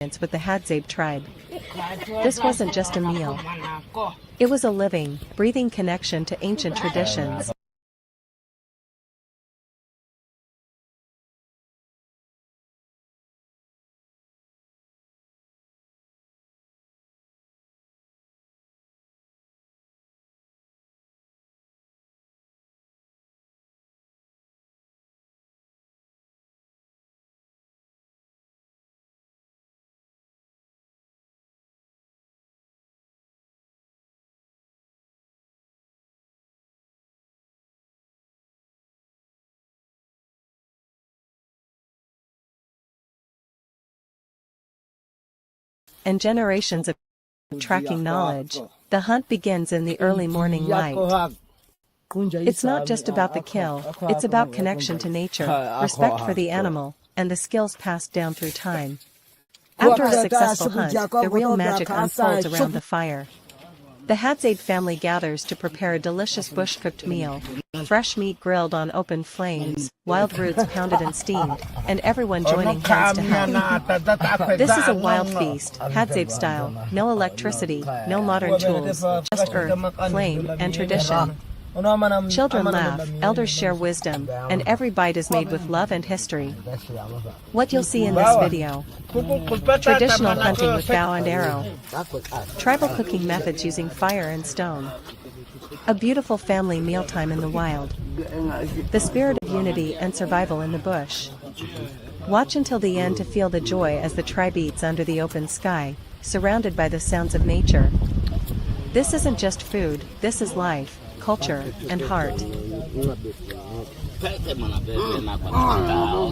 with the Hadzabe tribe. This wasn't just a meal. It was a living, breathing connection to ancient traditions. And generations of tracking knowledge. The hunt begins in the early morning light. It's not just about the kill, it's about connection to nature, respect for the animal, and the skills passed down through time. After a successful hunt, the real magic unfolds around the fire. The Hadzabe family gathers to prepare a delicious bush-cooked meal, fresh meat grilled on open flames, wild roots pounded and steamed, and everyone joining hands to help. This is a wild feast, Hadzabe style, no electricity, no modern tools, just earth, flame, and tradition. Children laugh, elders share wisdom, and every bite is made with love and history. What you'll see in this video: traditional hunting with bow and arrow, tribal cooking methods using fire and stone, a beautiful family mealtime in the wild, the spirit of unity and survival in the bush. Watch until the end to feel the joy as the tribe eats under the open sky, surrounded by the sounds of nature. This isn't just food, this is life, culture, and heart.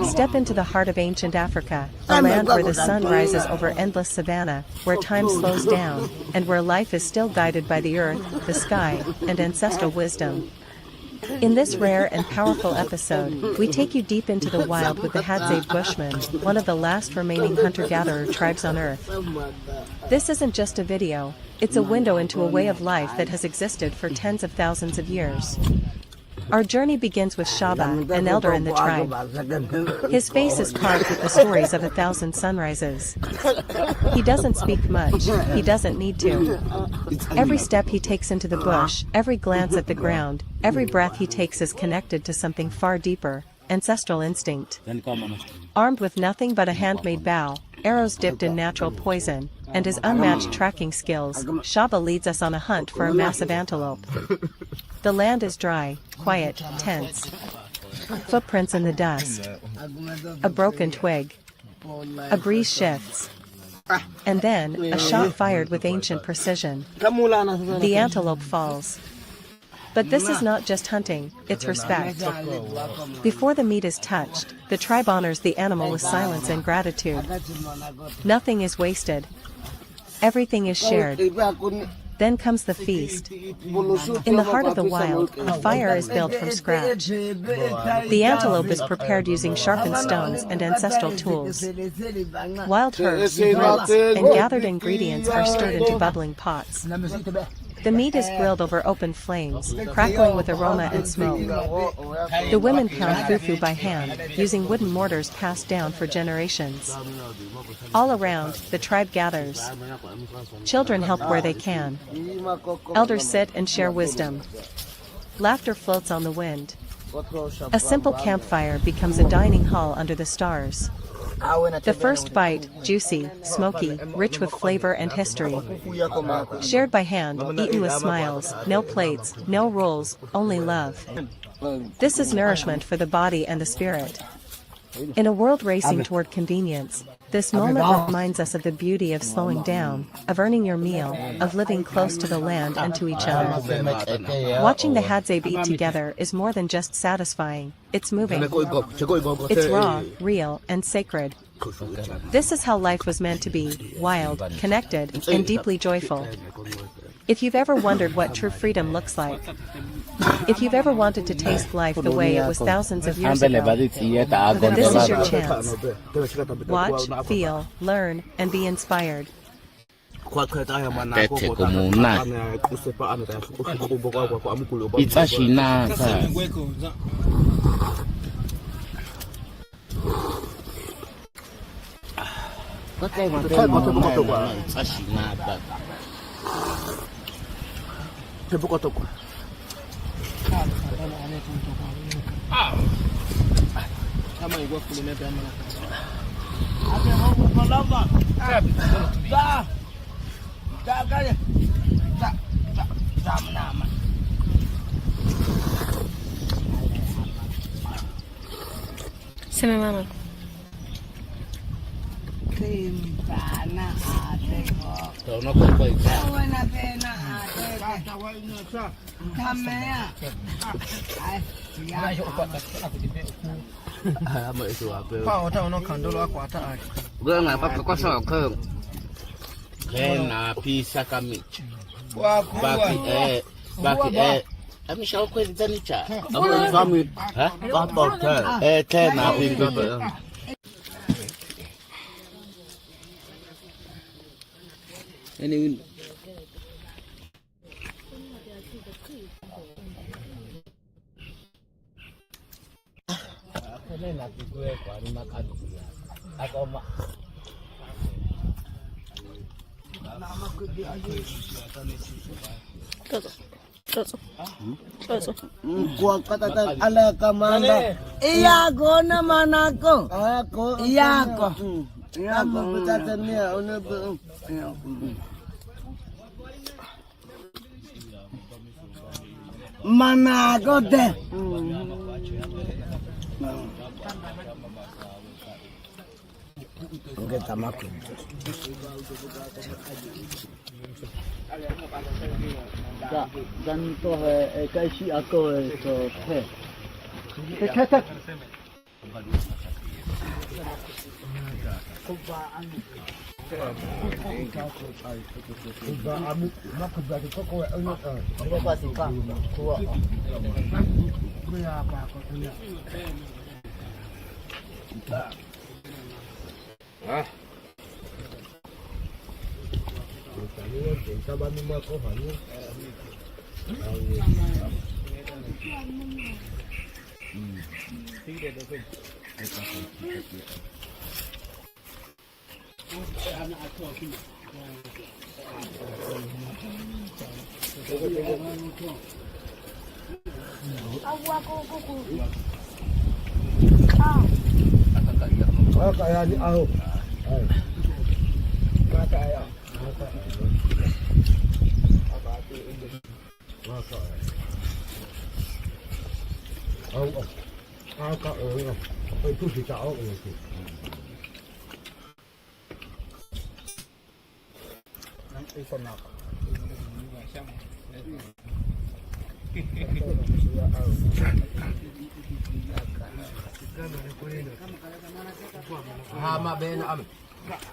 Step into the heart of ancient Africa, a land where the sun rises over endless savanna, where time slows down, and where life is still guided by the earth, the sky, and ancestral wisdom. In this rare and powerful episode, we take you deep into the wild with the Hadzabe Bushmen, one of the last remaining hunter-gatherer tribes on Earth. This isn't just a video, it's a window into a way of life that has existed for tens of thousands of years. Our journey begins with Shaba, an elder in the tribe. His face is carved with the stories of 1,000 sunrises. He doesn't speak much, he doesn't need to. Every step he takes into the bush, every glance at the ground, every breath he takes is connected to something far deeper, ancestral instinct. Armed with nothing but a handmade bow, arrows dipped in natural poison, and his unmatched tracking skills, Shaba leads us on a hunt for a massive antelope. The land is dry, quiet, tense. Footprints in the dust. A broken twig. A breeze shifts. And then, a shot fired with ancient precision. The antelope falls. But this is not just hunting, it's respect. Before the meat is touched, the tribe honors the animal with silence and gratitude. Nothing is wasted. Everything is shared. Then comes the feast. In the heart of the wild, a fire is built from scratch. The antelope is prepared using sharpened stones and ancestral tools. Wild herbs, roots, and gathered ingredients are stirred into bubbling pots. The meat is grilled over open flames, crackling with aroma and smoke. The women pound fufu by hand, using wooden mortars passed down for generations. All around, the tribe gathers. Children help where they can. Elders sit and share wisdom. Laughter floats on the wind. A simple campfire becomes a dining hall under the stars. The first bite, juicy, smoky, rich with flavor and history. Shared by hand, eaten with smiles, no plates, no rules, only love. This is nourishment for the body and the spirit. In a world racing toward convenience, this moment reminds us of the beauty of slowing down, of earning your meal, of living close to the land and to each other. Watching the Hadzabe eat together is more than just satisfying, it's moving. It's raw, real, and sacred. This is how life was meant to be, wild, connected, and deeply joyful. If you've ever wondered what true freedom looks like, if you've ever wanted to taste life the way it was thousands of years ago, then this is your chance. Watch, feel, learn, and be inspired. Seme mama. Amesha kweli zanicha. Hapo zami, hapo tena pingo. Anyway. Akona kikwe kwa ni makadi. Akoma. Kwa kata ala kamanda. Iyako naman ako. Iyako. Iyako putatannya ono. Mana ako de. Okay, tama ko. Ganito kasi ako ito. Kaya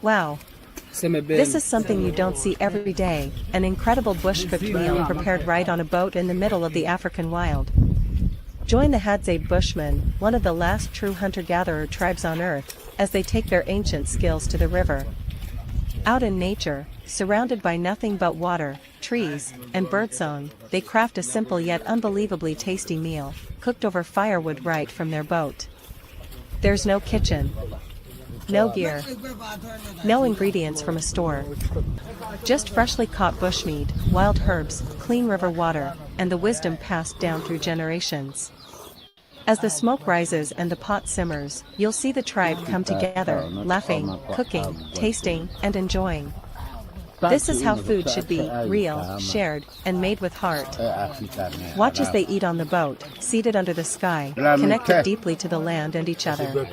Wow. This is something you don't see every day, an incredible bush-cooked meal prepared right on a boat in the middle of the African wild. Join the Hadzabe Bushmen, one of the last true hunter-gatherer tribes on Earth, as they take their ancient skills to the river. Out in nature, surrounded by nothing but water, trees, and birdsong, they craft a simple yet unbelievably tasty meal, cooked over firewood right from their boat. There's no kitchen, no gear, no ingredients from a store. Just freshly caught bushmeat, wild herbs, clean river water, and the wisdom passed down through generations. As the smoke rises and the pot simmers, you'll see the tribe come together, laughing, cooking, tasting, and enjoying. This is how food should be, real, shared, and made with heart. Watch as they eat on the boat, seated under the sky, connected deeply to the land and each other.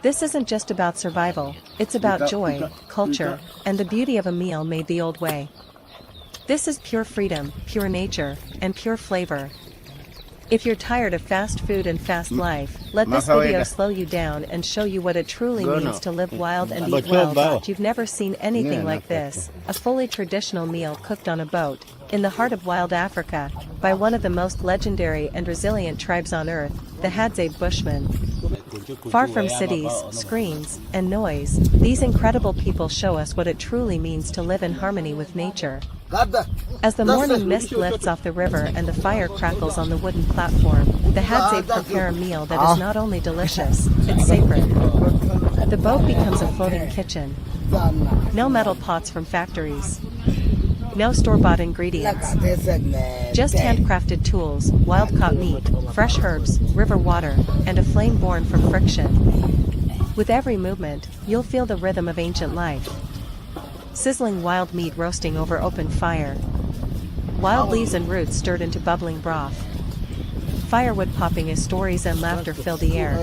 This isn't just about survival, it's about joy, culture, and the beauty of a meal made the old way. This is pure freedom, pure nature, and pure flavor. If you're tired of fast food and fast life, let this video slow you down and show you what it truly means to live wild and eat well. You've never seen anything like this, a fully traditional meal cooked on a boat, in the heart of wild Africa, by one of the most legendary and resilient tribes on Earth, the Hadzabe Bushmen. Far from cities, screens, and noise, these incredible people show us what it truly means to live in harmony with nature. As the morning mist lifts off the river and the fire crackles on the wooden platform, the Hadzabe prepare a meal that is not only delicious, it's sacred. The boat becomes a floating kitchen, No metal pots from factories. No store-bought ingredients. Just handcrafted tools, wild-caught meat, fresh herbs, river water, and a flame born from friction. With every movement, you'll feel the rhythm of ancient life. Sizzling wild meat roasting over open fire. Wild leaves and roots stirred into bubbling broth. Firewood popping as stories and laughter fill the air.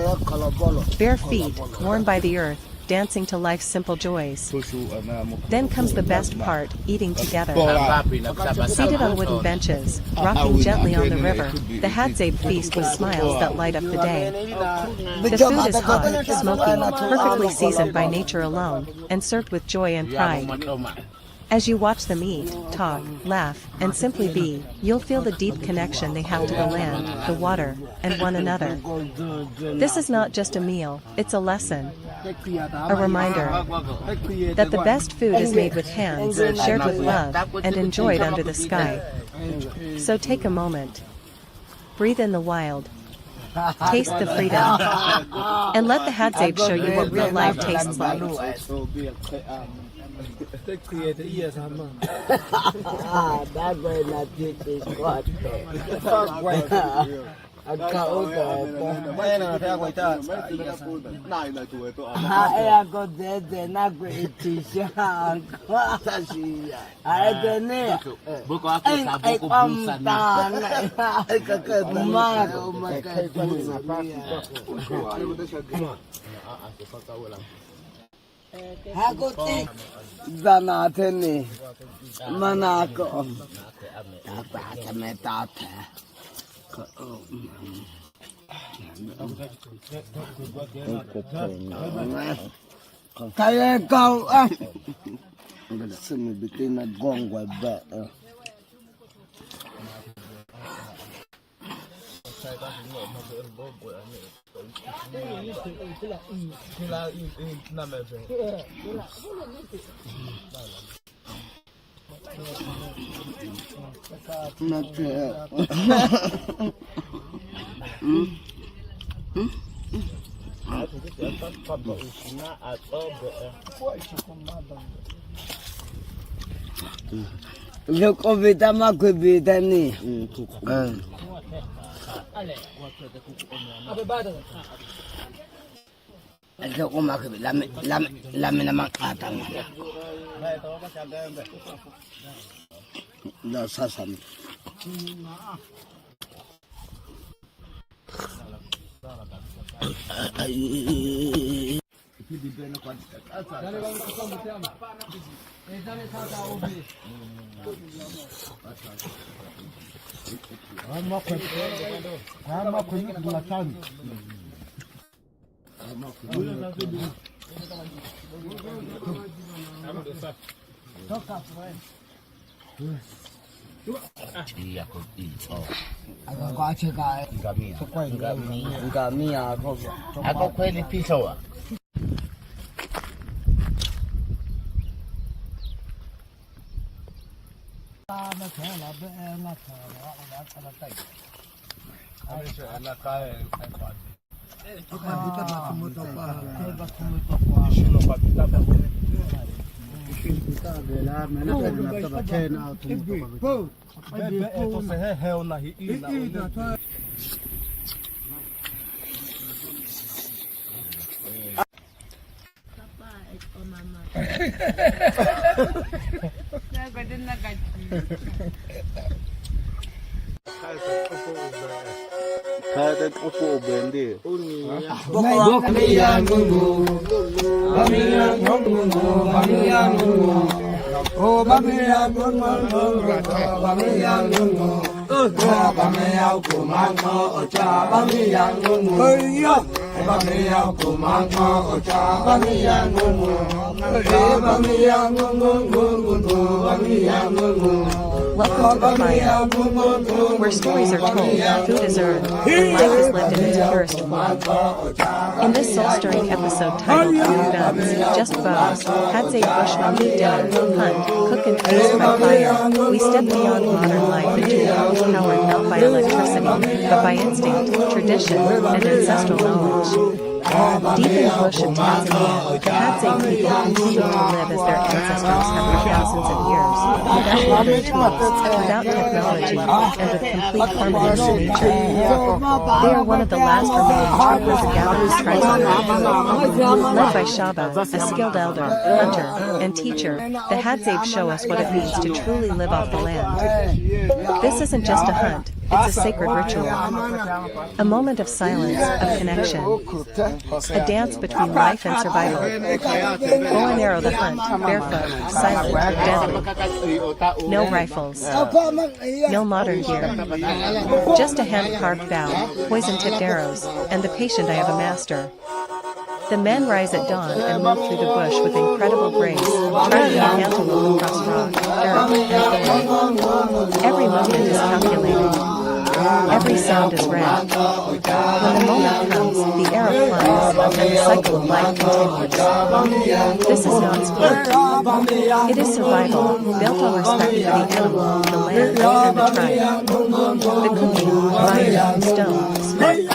Bare feet, worn by the earth, dancing to life's simple joys. Then comes the best part, eating together. Seated on wooden benches, rocking gently on the river, the Hadzabe feast with smiles that light up the day. The food is hot, smoky, perfectly seasoned by nature alone, and served with joy and pride. As you watch them eat, talk, laugh, and simply be, you'll feel the deep connection they have to the land, the water, and one another. This is not just a meal, it's a lesson. A reminder that the best food is made with hands, shared with love, and enjoyed under the sky. So take a moment. Breathe in the wild. Taste the freedom. And let the Hadzabe show you what real life tastes like. Hakuti zanateni manako tapata metata kaya kau semi bikin na gongwa ba Look over the Makubita ni. Ito ko makibi, lami naman katang. Nasasam. Ako kweli piso. Kada opo bende. Welcome to Campfire, where stories are told, food is earned, and life is lived in its purest form. In this soul-stirring episode titled Food Guns, Just Bows, Hadzabe Bushmen eat dinner, hunt, cook and feast by fire, we step beyond modern life into a world powered not by electricity, but by instinct, tradition, and ancestral knowledge. village. Deep in the bush of Tanzania, the Hadzabe people continue to live as their ancestors have for thousands of years, without modern tools, without technology, and with complete harmony to nature. They are one of the last remaining true hunter-gatherer tribes on Earth. Led by Shaba, a skilled elder, hunter, and teacher, the Hadzabe show us what it means to truly live off the land. This isn't just a hunt, it's a sacred ritual. A moment of silence, of connection. A dance between life and survival. Bow and arrow the hunt, barefoot, silent, deadly. No rifles. No modern gear. Just a hand-carved bow, poison-tipped arrows, and the patient eye of a master. The men rise at dawn and move through the bush with incredible grace, charting an antelope across rock, dirt, and thorn. Every movement is calculated. Every sound is read. When the moment comes, the arrow flies, and the cycle of life continues. This is not sport. It is survival, built on respect for the animal, the land, and the tribe. The cooking, fire, stone, smoke.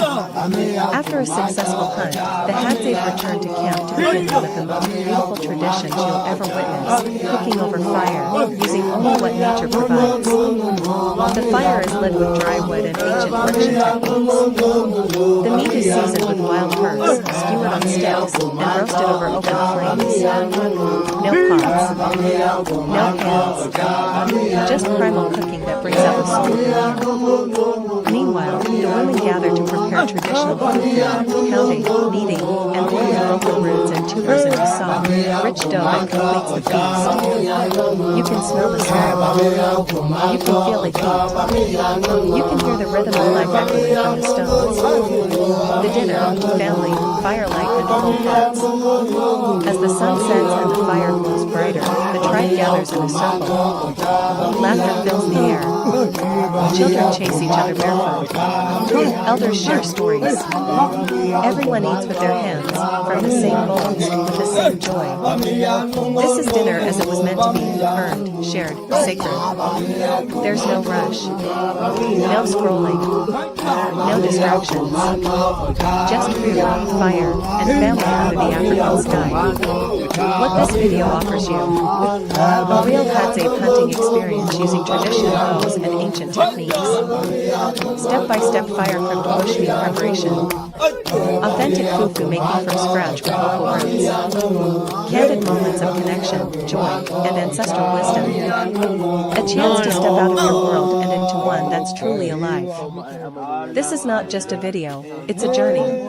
After a successful hunt, the Hadzabe return to camp to begin one of the most beautiful traditions you'll ever witness, cooking over fire, using only what nature provides. The fire is lit with dry wood and ancient friction techniques. The meat is seasoned with wild herbs, skewered on sticks, and roasted over open flames. No pots, no pans, just primal cooking that brings out the soul of the meal. Meanwhile, the women gather to prepare traditional food, pounding, kneading, and boiling local roots and tubers into soft, rich dough that completes the feast. You can smell the smoke. You can feel the heat. You can hear the rhythm of life echoing from the stones. The dinner, family, firelight, and full hearts. As the sun sets and the fire glows brighter, the tribe gathers in a circle. Laughter fills the air. Children chase each other barefoot. Elders share stories. Everyone eats with their hands, from the same bowls, with the same joy. This is dinner as it was meant to be, earned, shared, sacred. There's no rush. No scrolling. No distractions. Just food, fire, and family under the African sky. What this video offers you: a real Hadzabe hunting experience using traditional bows and ancient techniques. Step-by-step fire-cooked bushmeat preparation. Authentic fufu making from scratch with local roots. Candid moments of connection, joy, and ancestral wisdom. A chance to step out of your world and into one that's truly alive. This is not just a video, it's a journey.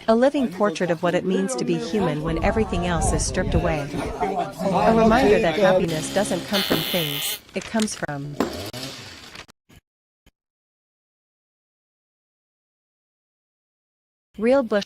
A living portrait of what it means to be human when everything else is stripped away. A reminder that happiness doesn't come from things, it comes from real bush.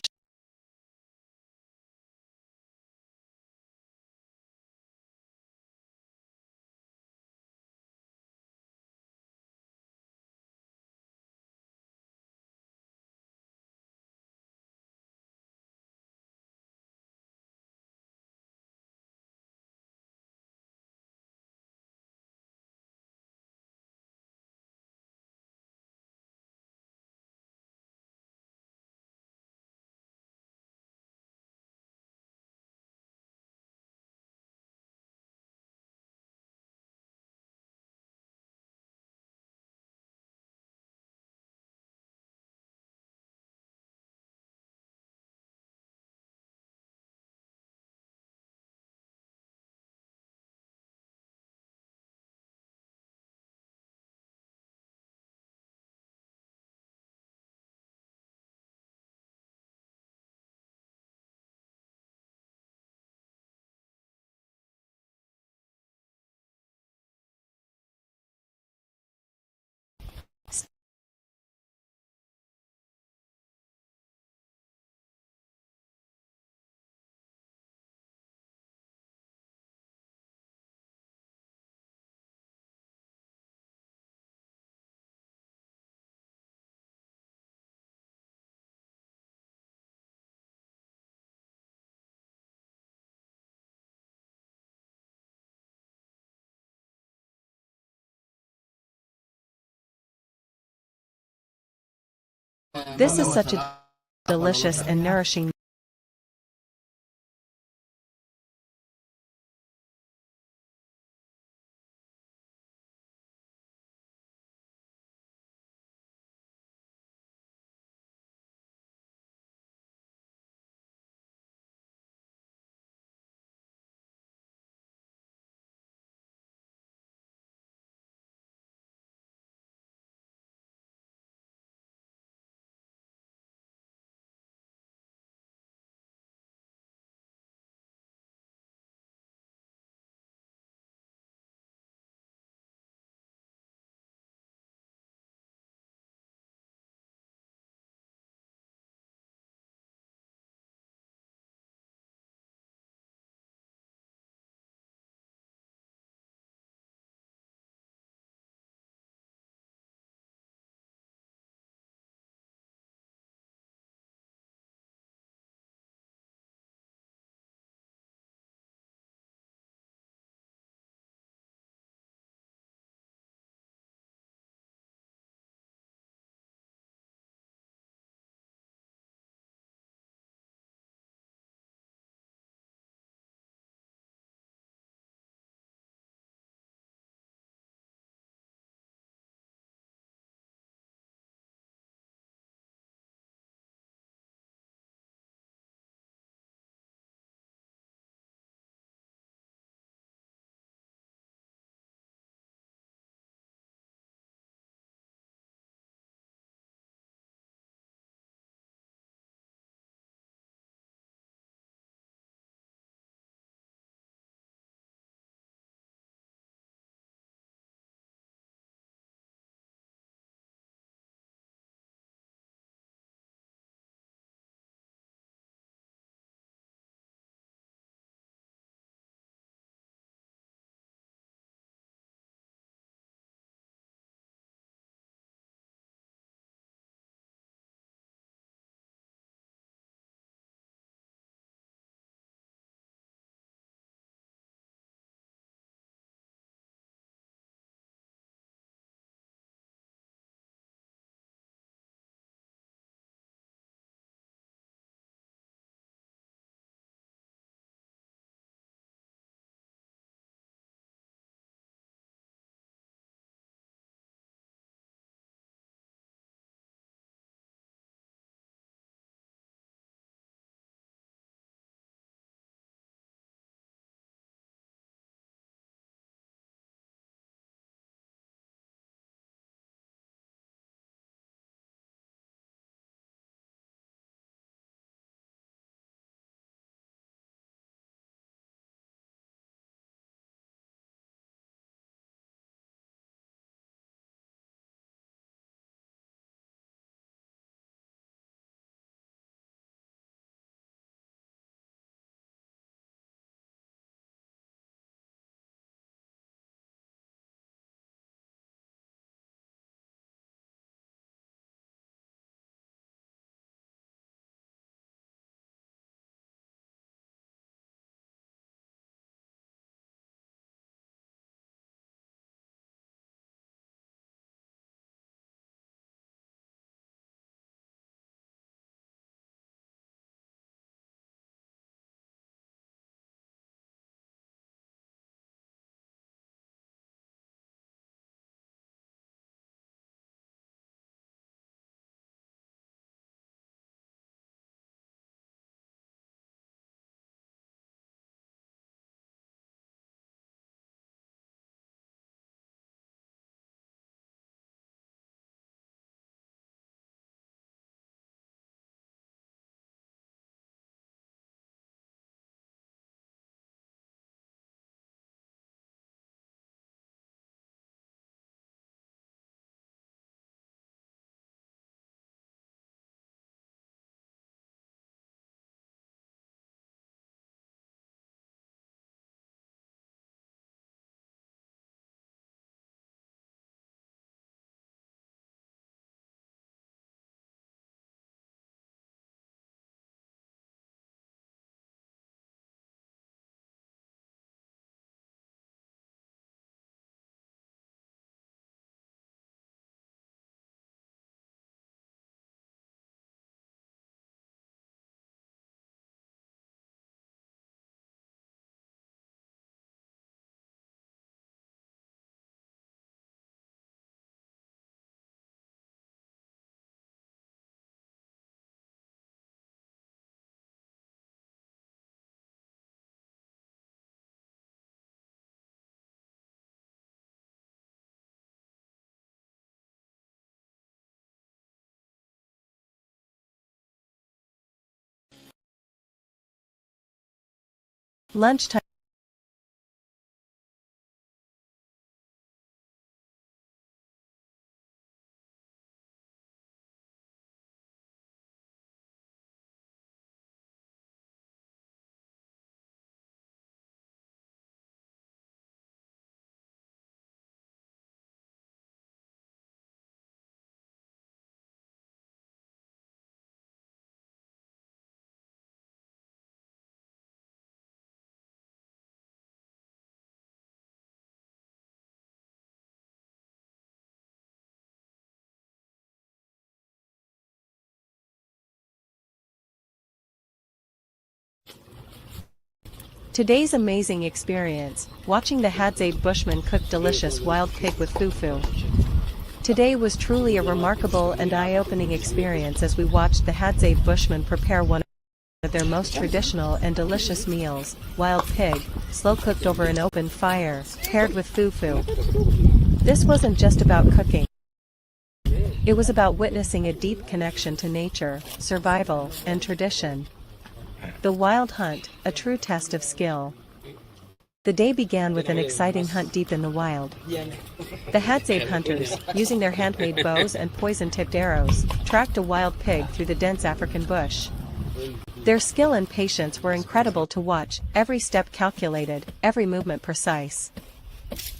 This is such a delicious and nourishing Lunchtime. Today's amazing experience, watching the Hadzabe Bushmen cook delicious wild pig with fufu. Today was truly a remarkable and eye-opening experience as we watched the Hadzabe Bushmen prepare one of their most traditional and delicious meals, wild pig, slow-cooked over an open fire, paired with fufu. This wasn't just about cooking. It was about witnessing a deep connection to nature, survival, and tradition. The wild hunt, a true test of skill. The day began with an exciting hunt deep in the wild. The Hadzabe hunters, using their handmade bows and poison-tipped arrows, tracked a wild pig through the dense African bush. Their skill and patience were incredible to watch, every step calculated, every movement precise.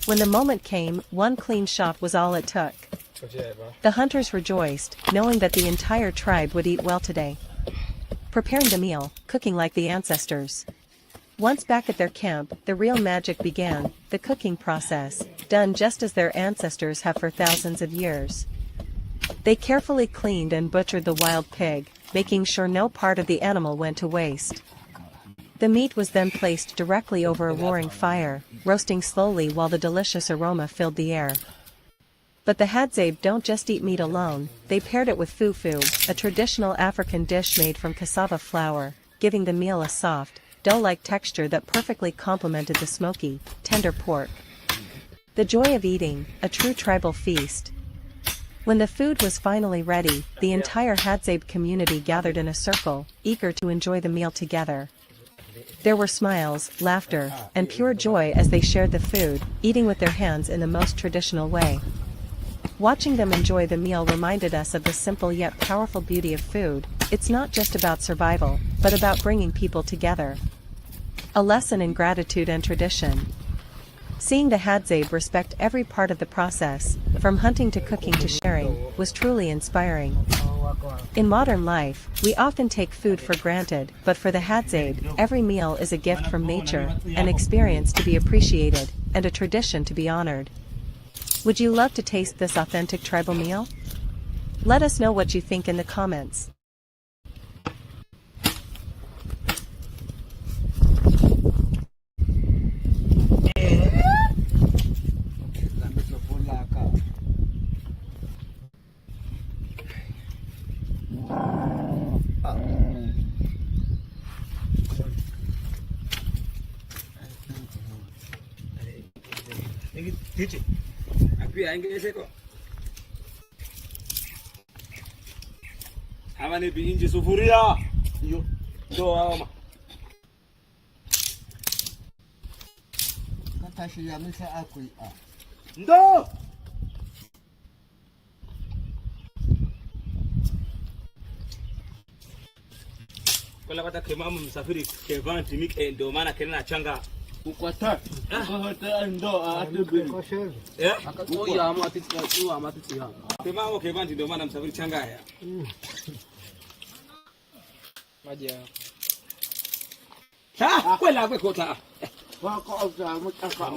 When the moment came, one clean shot was all it took. The hunters rejoiced, knowing that the entire tribe would eat well today. Preparing the meal, cooking like the ancestors. Once back at their camp, the real magic began, the cooking process, done just as their ancestors have for thousands of years. They carefully cleaned and butchered the wild pig, making sure no part of the animal went to waste. The meat was then placed directly over a roaring fire, roasting slowly while the delicious aroma filled the air. But the Hadzabe don't just eat meat alone, they paired it with fufu, a traditional African dish made from cassava flour, giving the meal a soft, dough-like texture that perfectly complemented the smoky, tender pork. The joy of eating, a true tribal feast. When the food was finally ready, the entire Hadzabe community gathered in a circle, eager to enjoy the meal together. There were smiles, laughter, and pure joy as they shared the food, eating with their hands in the most traditional way. Watching them enjoy the meal reminded us of the simple yet powerful beauty of food. It's not just about survival, but about bringing people together. A lesson in gratitude and tradition. Seeing the Hadzabe respect every part of the process, from hunting to cooking to sharing, was truly inspiring. In modern life, we often take food for granted, but for the Hadzabe, every meal is a gift from nature, an experience to be appreciated, and a tradition to be honored. Would you love to taste this authentic tribal meal? Let us know what you think in the comments. Hawa ni biinji sufuria. Yo. Ndo hawa. Katashi ya misa akui. Ndo. Kwa kata kemamu msafiri kevanti mike ndo maana kelena changa. Ukwata. Ukwata ndo atubi. Uya amati ya. Kemamu kevanti ndo maana msafiri changa haya. Maji ya. Kwela kwe kota. Wako auta mutaka.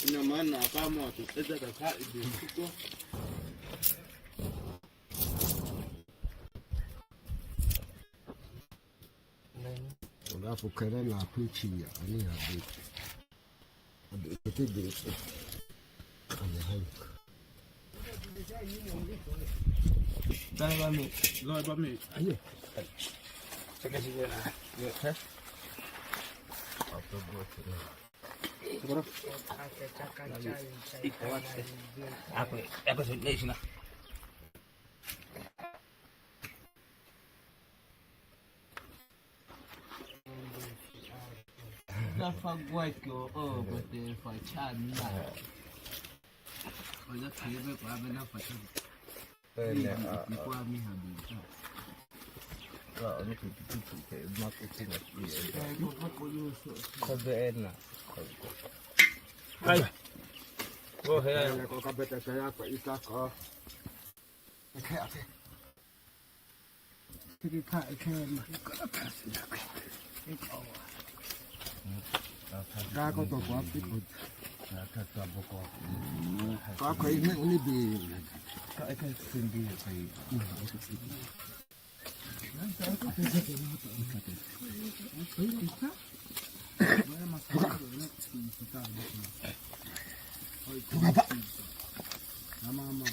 Ina maana kama tuteza kaka ibiko. Alafu kelele apichi ya ani ya biti. Biti biti. Dai ba mi. Aye. Chaka sijana. Yo. Bro. Ako sijana. da faguaito o bote fachana. Olha que vai para bem na fachana. E com a minha vida. Claro, não tem que uma coisa aqui. Sabe na. Ai. Oh, é, com a cabeça cheia para ir cá. Okay. Take it cut again. Cá có tổ quá ít một. Có cái này cũng đi. Cái xin đi phải. Mama.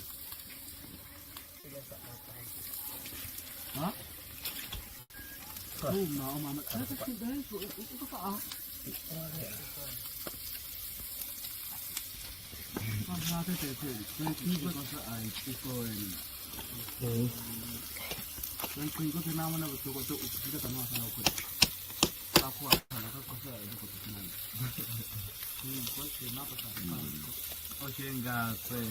Hả? Không nào mà nó cái đấy cũng có à? Con ra thế cái khi có sợ ai cái coi. Cái khi có thể nào mà nó có tụ cái tấm hoa sao vậy? Tao khoa là nó có sợ nó có cái này. Có thể nó có sợ. Ocenga foi.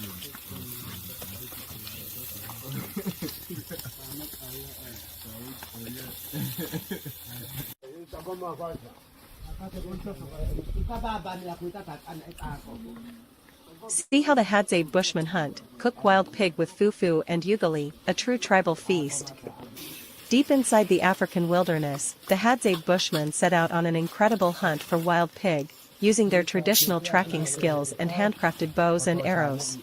See how the Hadzabe Bushmen hunt, cook wild pig with fufu and ugali, a true tribal feast. Deep inside the African wilderness, the Hadzabe Bushmen set out on an incredible hunt for wild pig, using their traditional tracking skills and handcrafted bows and arrows.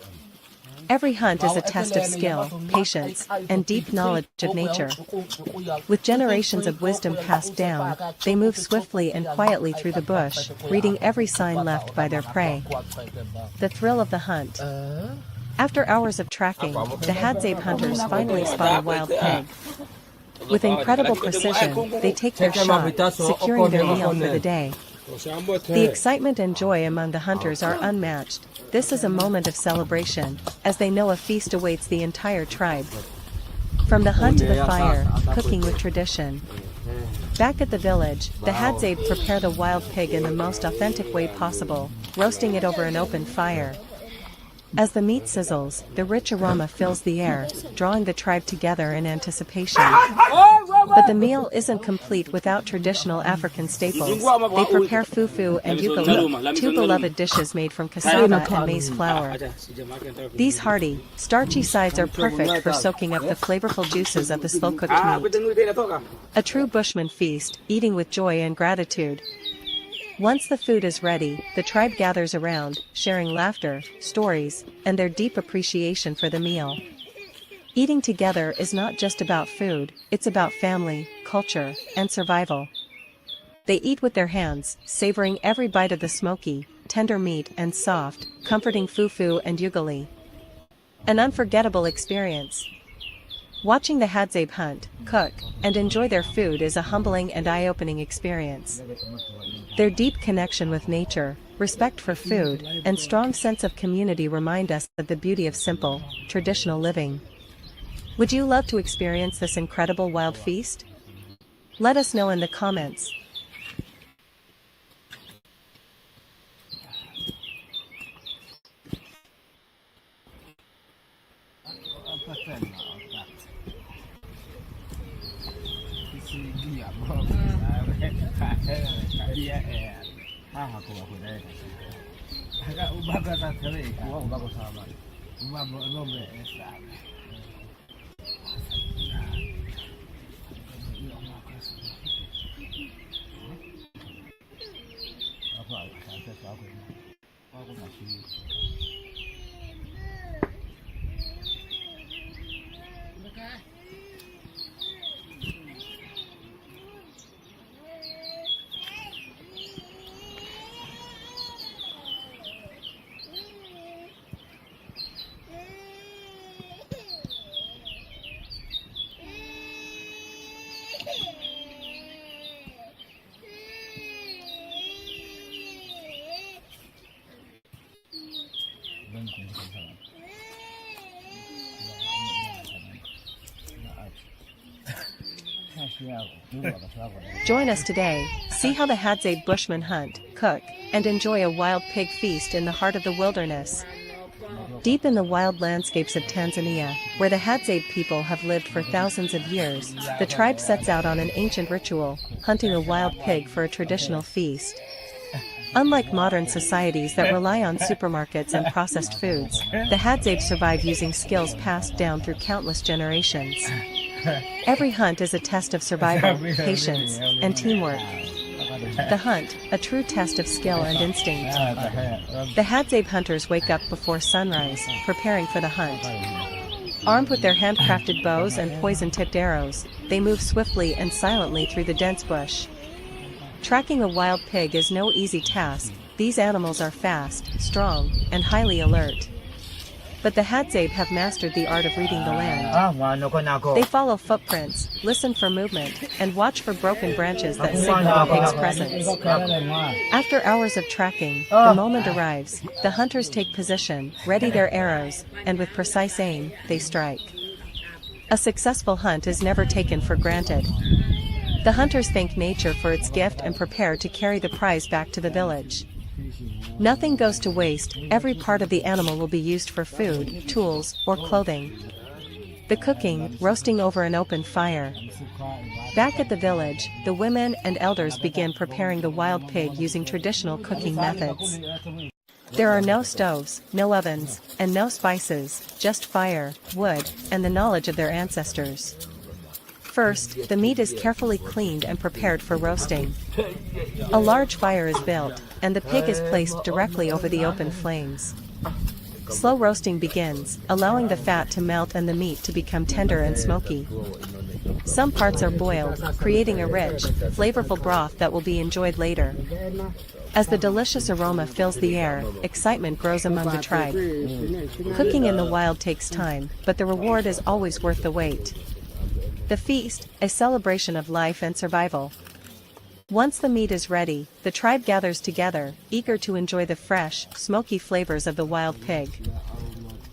Every hunt is a test of skill, patience, and deep knowledge of nature. With generations of wisdom passed down, they move swiftly and quietly through the bush, reading every sign left by their prey. The thrill of the hunt. After hours of tracking, the Hadzabe hunters finally spot a wild pig. With incredible precision, they take their shot, securing their meal for the day. The excitement and joy among the hunters are unmatched. This is a moment of celebration, as they know a feast awaits the entire tribe. From the hunt to the fire, cooking with tradition. Back at the village, the Hadzabe prepare the wild pig in the most authentic way possible, roasting it over an open fire. As the meat sizzles, the rich aroma fills the air, drawing the tribe together in anticipation. But the meal isn't complete without traditional African staples. They prepare fufu and ugali, two beloved dishes made from cassava and maize flour. These hearty, starchy sides are perfect for soaking up the flavorful juices of the slow-cooked meat. A true Bushman feast, eating with joy and gratitude. Once the food is ready, the tribe gathers around, sharing laughter, stories, and their deep appreciation for the meal. Eating together is not just about food, it's about family, culture, and survival. They eat with their hands, savoring every bite of the smoky, tender meat and soft, comforting fufu and ugali. An unforgettable experience. Watching the Hadzabe hunt, cook, and enjoy their food is a humbling and eye-opening experience. Their deep connection with nature, respect for food, and strong sense of community remind us of the beauty of simple, traditional living. Would you love to experience this incredible wild feast? Let us know in the comments. Join us today, see how the Hadzabe Bushmen hunt, cook, and enjoy a wild pig feast in the heart of the wilderness. Deep in the wild landscapes of Tanzania, where the Hadzabe people have lived for thousands of years, the tribe sets out on an ancient ritual, hunting a wild pig for a traditional feast. Unlike modern societies that rely on supermarkets and processed foods, the Hadzabe survive using skills passed down through countless generations. Every hunt is a test of survival, patience, and teamwork. The hunt, a true test of skill and instinct. The Hadzabe hunters wake up before sunrise, preparing for the hunt. Armed with their handcrafted bows and poison-tipped arrows, they move swiftly and silently through the dense bush. Tracking a wild pig is no easy task. These animals are fast, strong, and highly alert. But the Hadzabe have mastered the art of reading the land. They follow footprints, listen for movement, and watch for broken branches that signal the pig's presence. After hours of tracking, the moment arrives. The hunters take position, ready their arrows, and with precise aim, they strike. A successful hunt is never taken for granted. The hunters thank nature for its gift and prepare to carry the prize back to the village. Nothing goes to waste. Every part of the animal will be used for food, tools, or clothing. The cooking, roasting over an open fire. Back at the village, the women and elders begin preparing the wild pig using traditional cooking methods. There are no stoves, no ovens, and no spices, just fire, wood, and the knowledge of their ancestors. First, the meat is carefully cleaned and prepared for roasting. A large fire is built, and the pig is placed directly over the open flames. Slow roasting begins, allowing the fat to melt and the meat to become tender and smoky. Some parts are boiled, creating a rich, flavorful broth that will be enjoyed later. As the delicious aroma fills the air, excitement grows among the tribe. Cooking in the wild takes time, but the reward is always worth the wait. The feast, a celebration of life and survival. Once the meat is ready, the tribe gathers together, eager to enjoy the fresh, smoky flavors of the wild pig.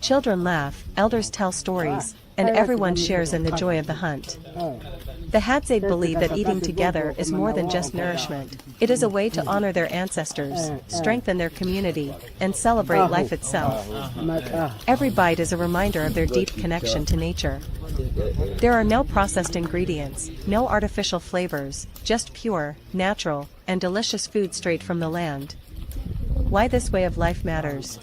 Children laugh, elders tell stories, and everyone shares in the joy of the hunt. The Hadzabe believe that eating together is more than just nourishment. It is a way to honor their ancestors, strengthen their community, and celebrate life itself. Every bite is a reminder of their deep connection to nature. There are no processed ingredients, no artificial flavors, just pure, natural, and delicious food straight from the land. Why this way of life matters.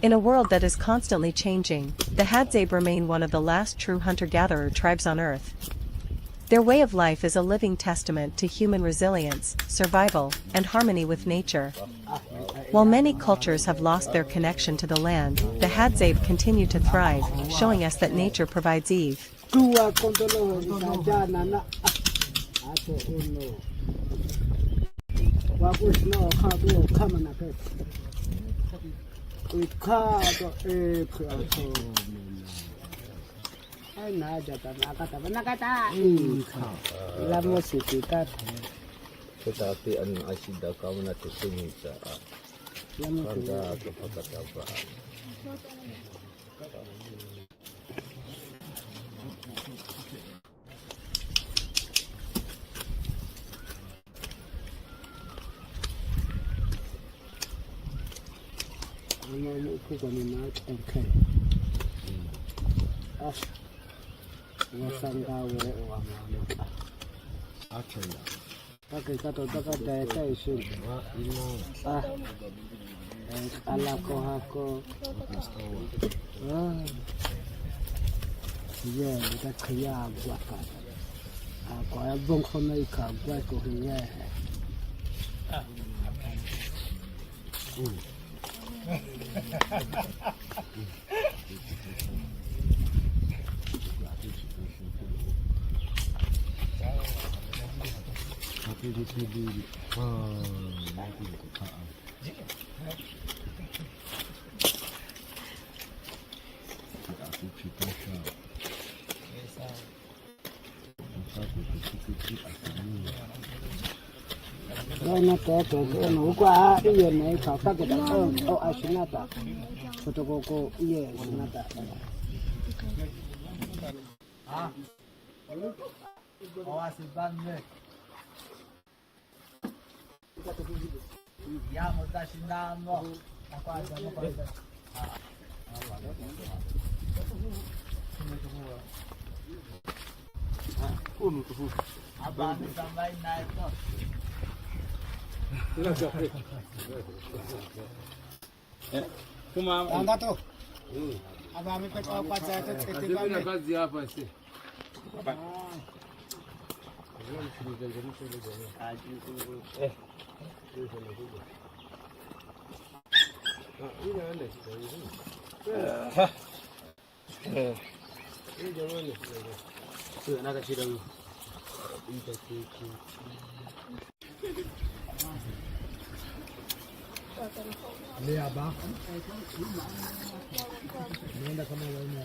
In a world that is constantly changing, the Hadzabe remain one of the last true hunter-gatherer tribes on Earth. Their way of life is a living testament to human resilience, survival, and harmony with nature. While many cultures have lost their connection to the land, the Hadzabe continue to thrive, showing us that nature provides Eve. Tetapi an asida kau na tusing sa pada kapakataba. Anda tu. Abang ambil peta apa saja tu kazi hapa si. Lihat bang. Ni dah kena lain ni.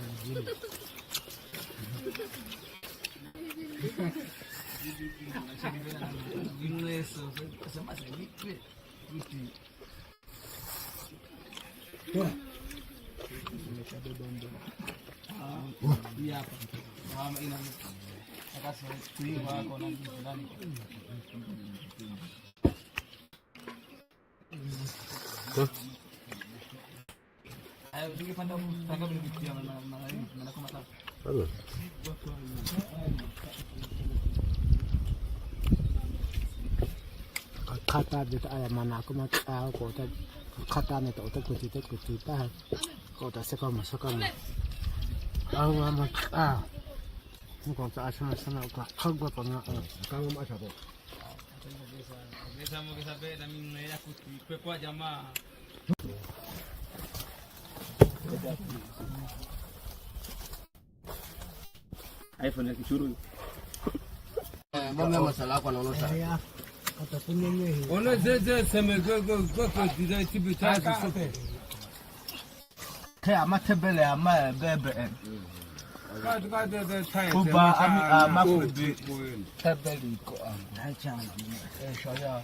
Kata dia tak ayam mana aku nak tahu kota kata ni tak utak kucing tak kota sekarang aku nak tahu kota asal aku kagak pernah kamu macam apa? Bisa mau sampai dan minyak aku pepa jama. iPhone yang curu. Mama masalah apa nono sa? Ono je seme go tidak tiba tahu. Kayak mata bela ama bebe. Kada tai. Kuba ama kubi. Tabeli ko ang. Hajang. Shaya.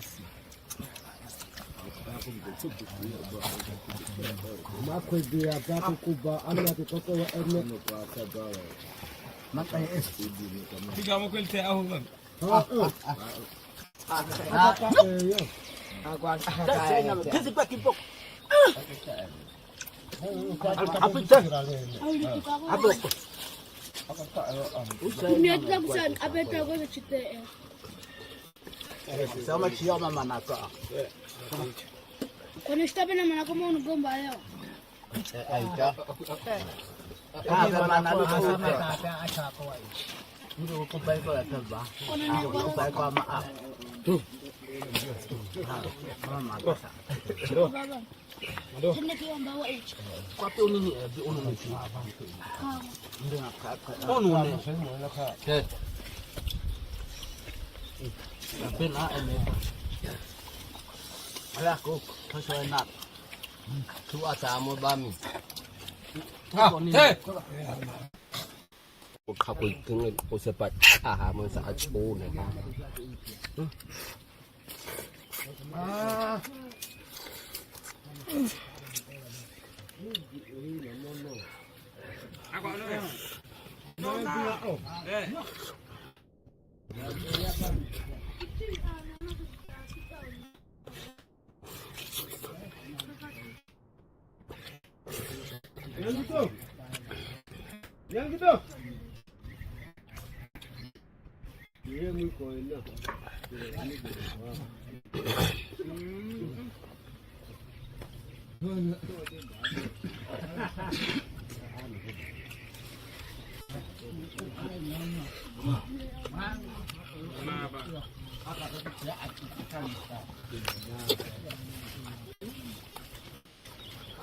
Mako dia apa kuba ana toko ene. Maka es. Tiga mo kulte ahu bang. Agwan. Kasi pakipok. Apa itu? Apa? Niat lang san, abet ako sa chite. Sama siya mama naka. Kung istabi naman ako mo nagomba yo. Ay ka. Kada manalo sa sa ko ay. Hindi ko bay ko ata ba? Hindi ko bay ko ma. Mama ka. Sino ko ang bawa eh? Kwapi unini bi unini si. Hindi nga ka. Onu ne. Okay. Tapi na ene. Ala ko, kasi na. Tu ata mo ba mi? Hey. 我靠，我跟个我是把他们啥抽呢？Ah. Aku ano? No. Eh. Yang gitu. Dia muy coela.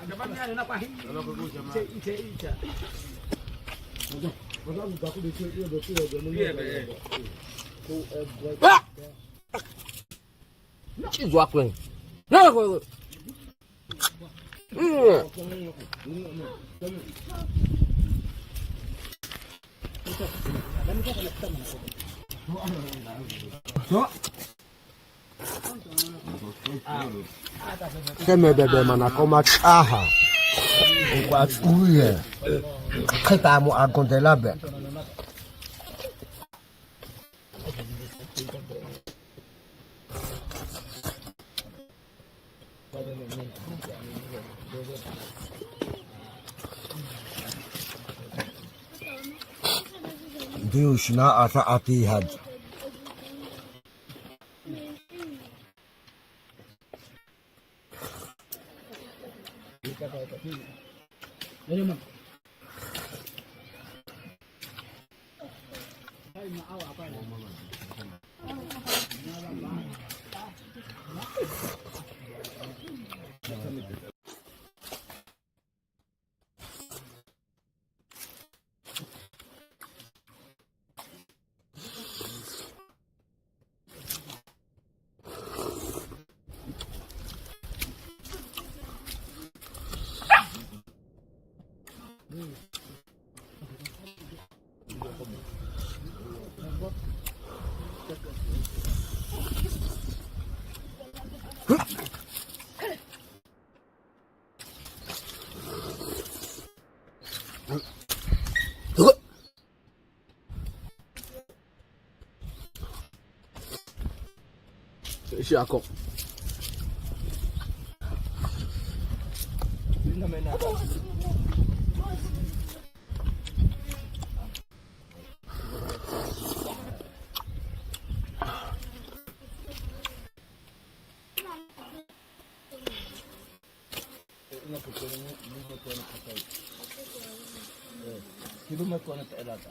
Ada mana ada nak pahin? Kalau aku sama. Cik. Aku dicek dia betul dia. Iya. Chỉ doa quên. Nó rồi. Cái mẹ bè mà nó có mà cha hả? Quá cúi à. Cái ta mua ăn con thế là bè. Deus na ata ati had. Siya ako. Kido mo ko na taelata.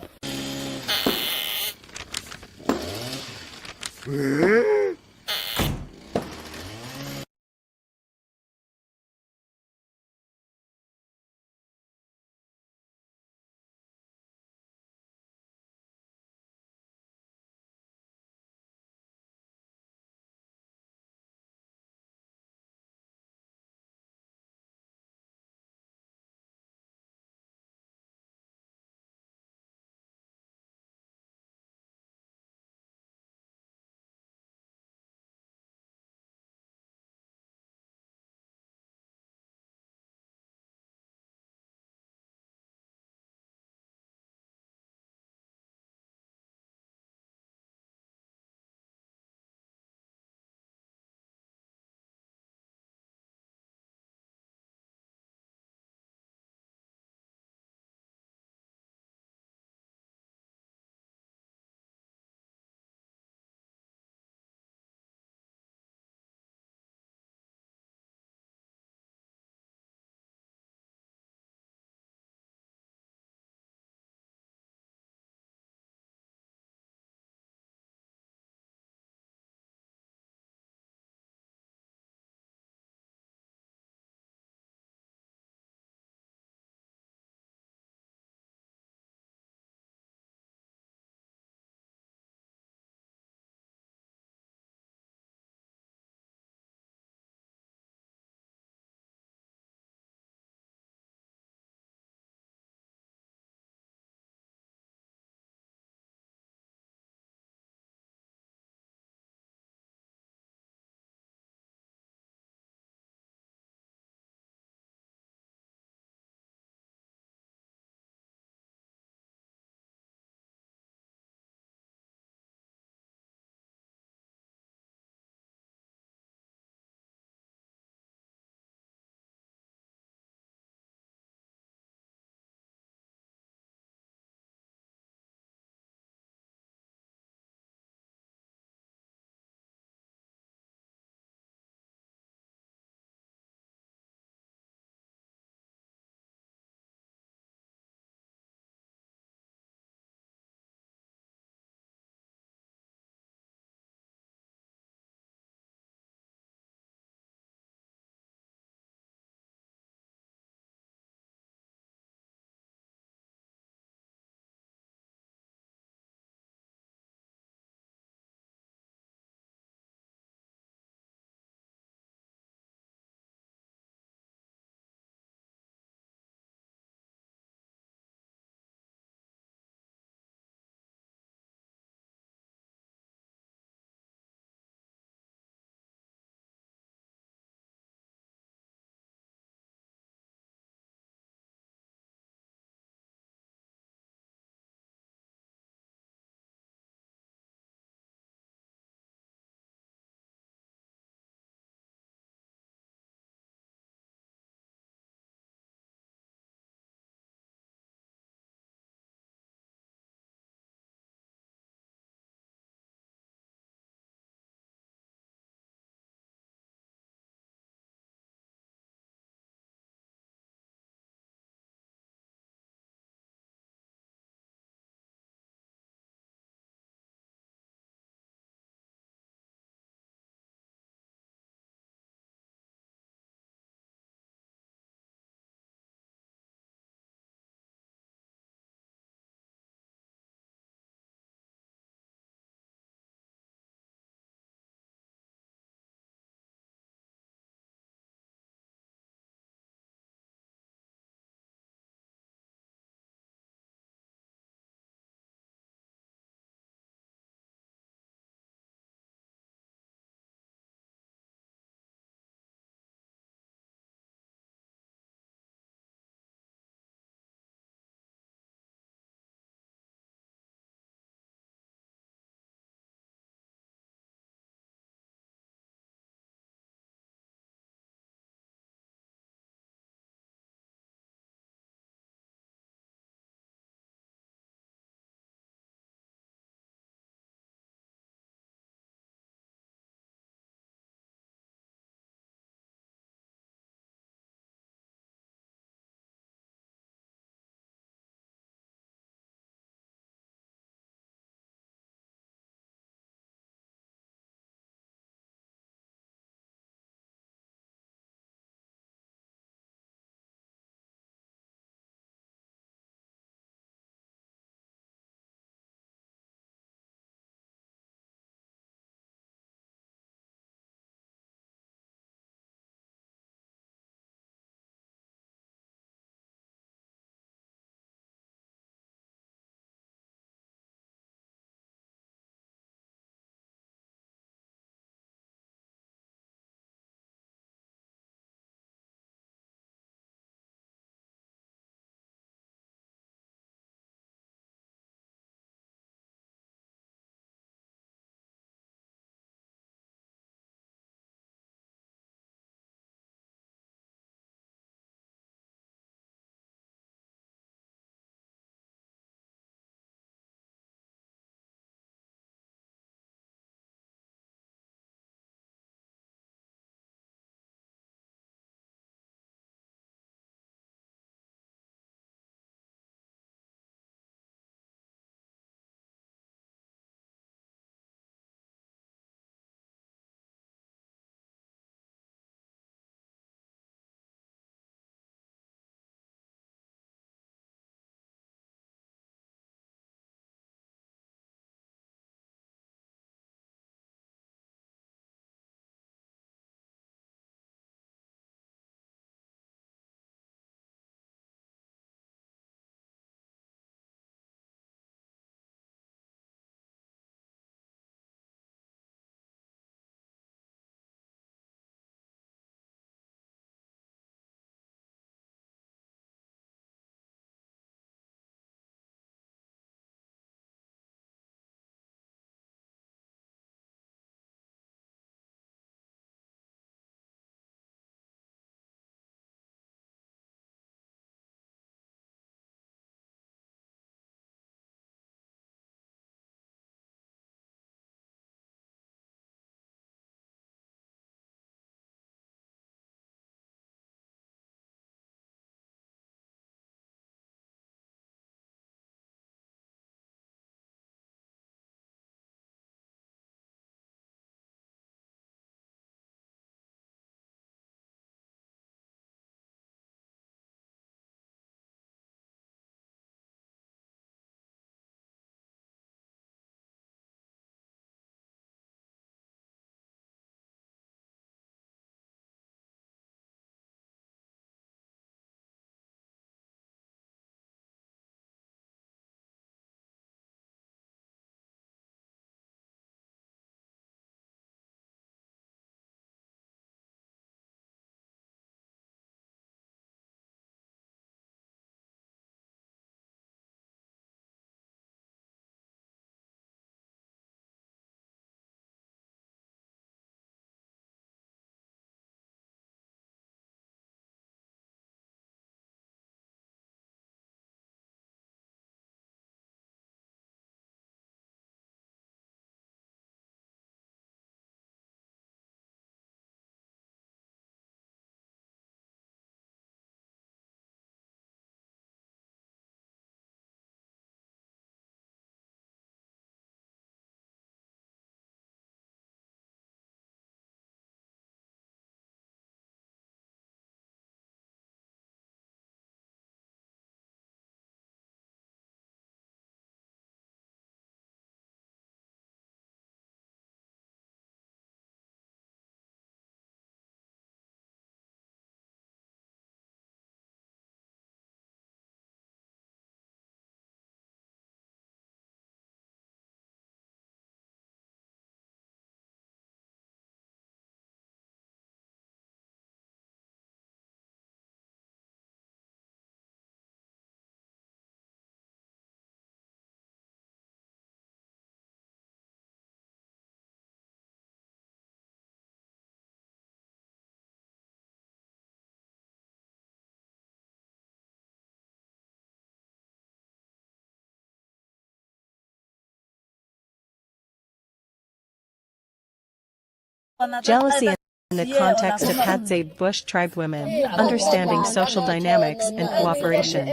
Jealousy in the context of Hadzabe Bush tribe women, understanding social dynamics and cooperation.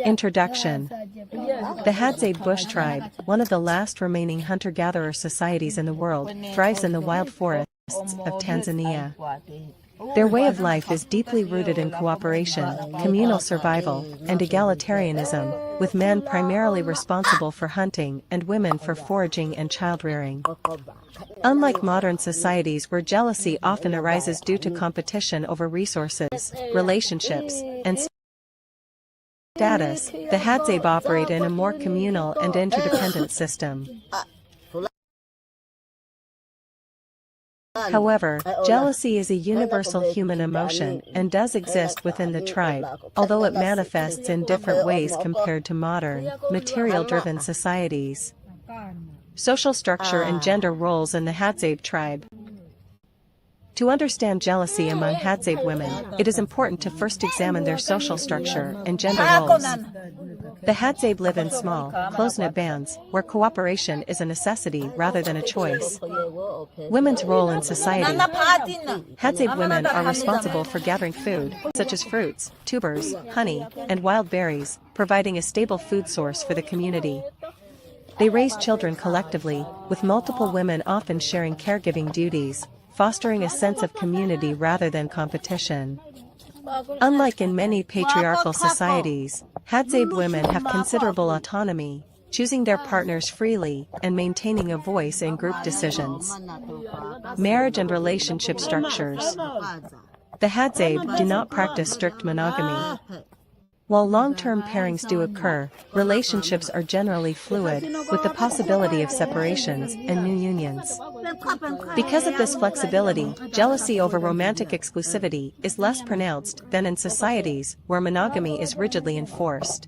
Introduction. The Hadzabe Bush tribe, one of the last remaining hunter-gatherer societies in the world, thrives in the wild forests of Tanzania. Their way of life is deeply rooted in cooperation, communal survival, and egalitarianism, with men primarily responsible for hunting and women for foraging and child-rearing. Unlike modern societies where jealousy often arises due to competition over resources, relationships, and status, the Hadzabe operate in a more communal and interdependent system. However, jealousy is a universal human emotion and does exist within the tribe, although it manifests in different ways compared to modern, material-driven societies. Social structure and gender roles in the Hadzabe tribe. To understand jealousy among Hadzabe women, it is important to first examine their social structure and gender roles. The Hadzabe live in small, close-knit bands, where cooperation is a necessity rather than a choice. Women's role in society. Hadzabe women are responsible for gathering food, such as fruits, tubers, honey, and wild berries, providing a stable food source for the community. They raise children collectively, with multiple women often sharing caregiving duties, fostering a sense of community rather than competition. Unlike in many patriarchal societies, Hadzabe women have considerable autonomy, choosing their partners freely and maintaining a voice in group decisions. Marriage and relationship structures. The Hadzabe do not practice strict monogamy. While long-term pairings do occur, relationships are generally fluid, with the possibility of separations and new unions. Because of this flexibility, jealousy over romantic exclusivity is less pronounced than in societies where monogamy is rigidly enforced.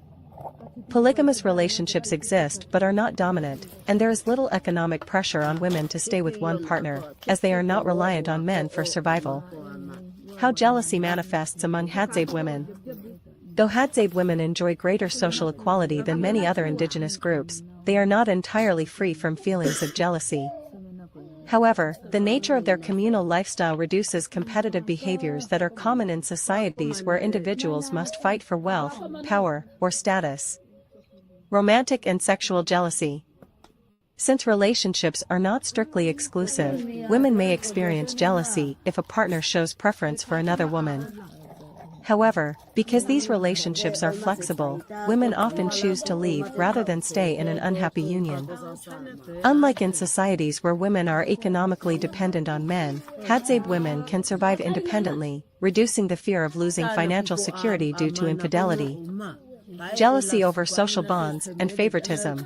Polygamous relationships exist but are not dominant, and there is little economic pressure on women to stay with one partner, as they are not reliant on men for survival. How jealousy manifests among Hadzabe women. Though Hadzabe women enjoy greater social equality than many other indigenous groups, they are not entirely free from feelings of jealousy. However, the nature of their communal lifestyle reduces competitive behaviors that are common in societies where individuals must fight for wealth, power, or status. Romantic and sexual jealousy. Since relationships are not strictly exclusive, women may experience jealousy if a partner shows preference for another woman. However, because these relationships are flexible, women often choose to leave rather than stay in an unhappy union. Unlike in societies where women are economically dependent on men, Hadzabe women can survive independently, reducing the fear of losing financial security due to infidelity. Jealousy over social bonds and favoritism.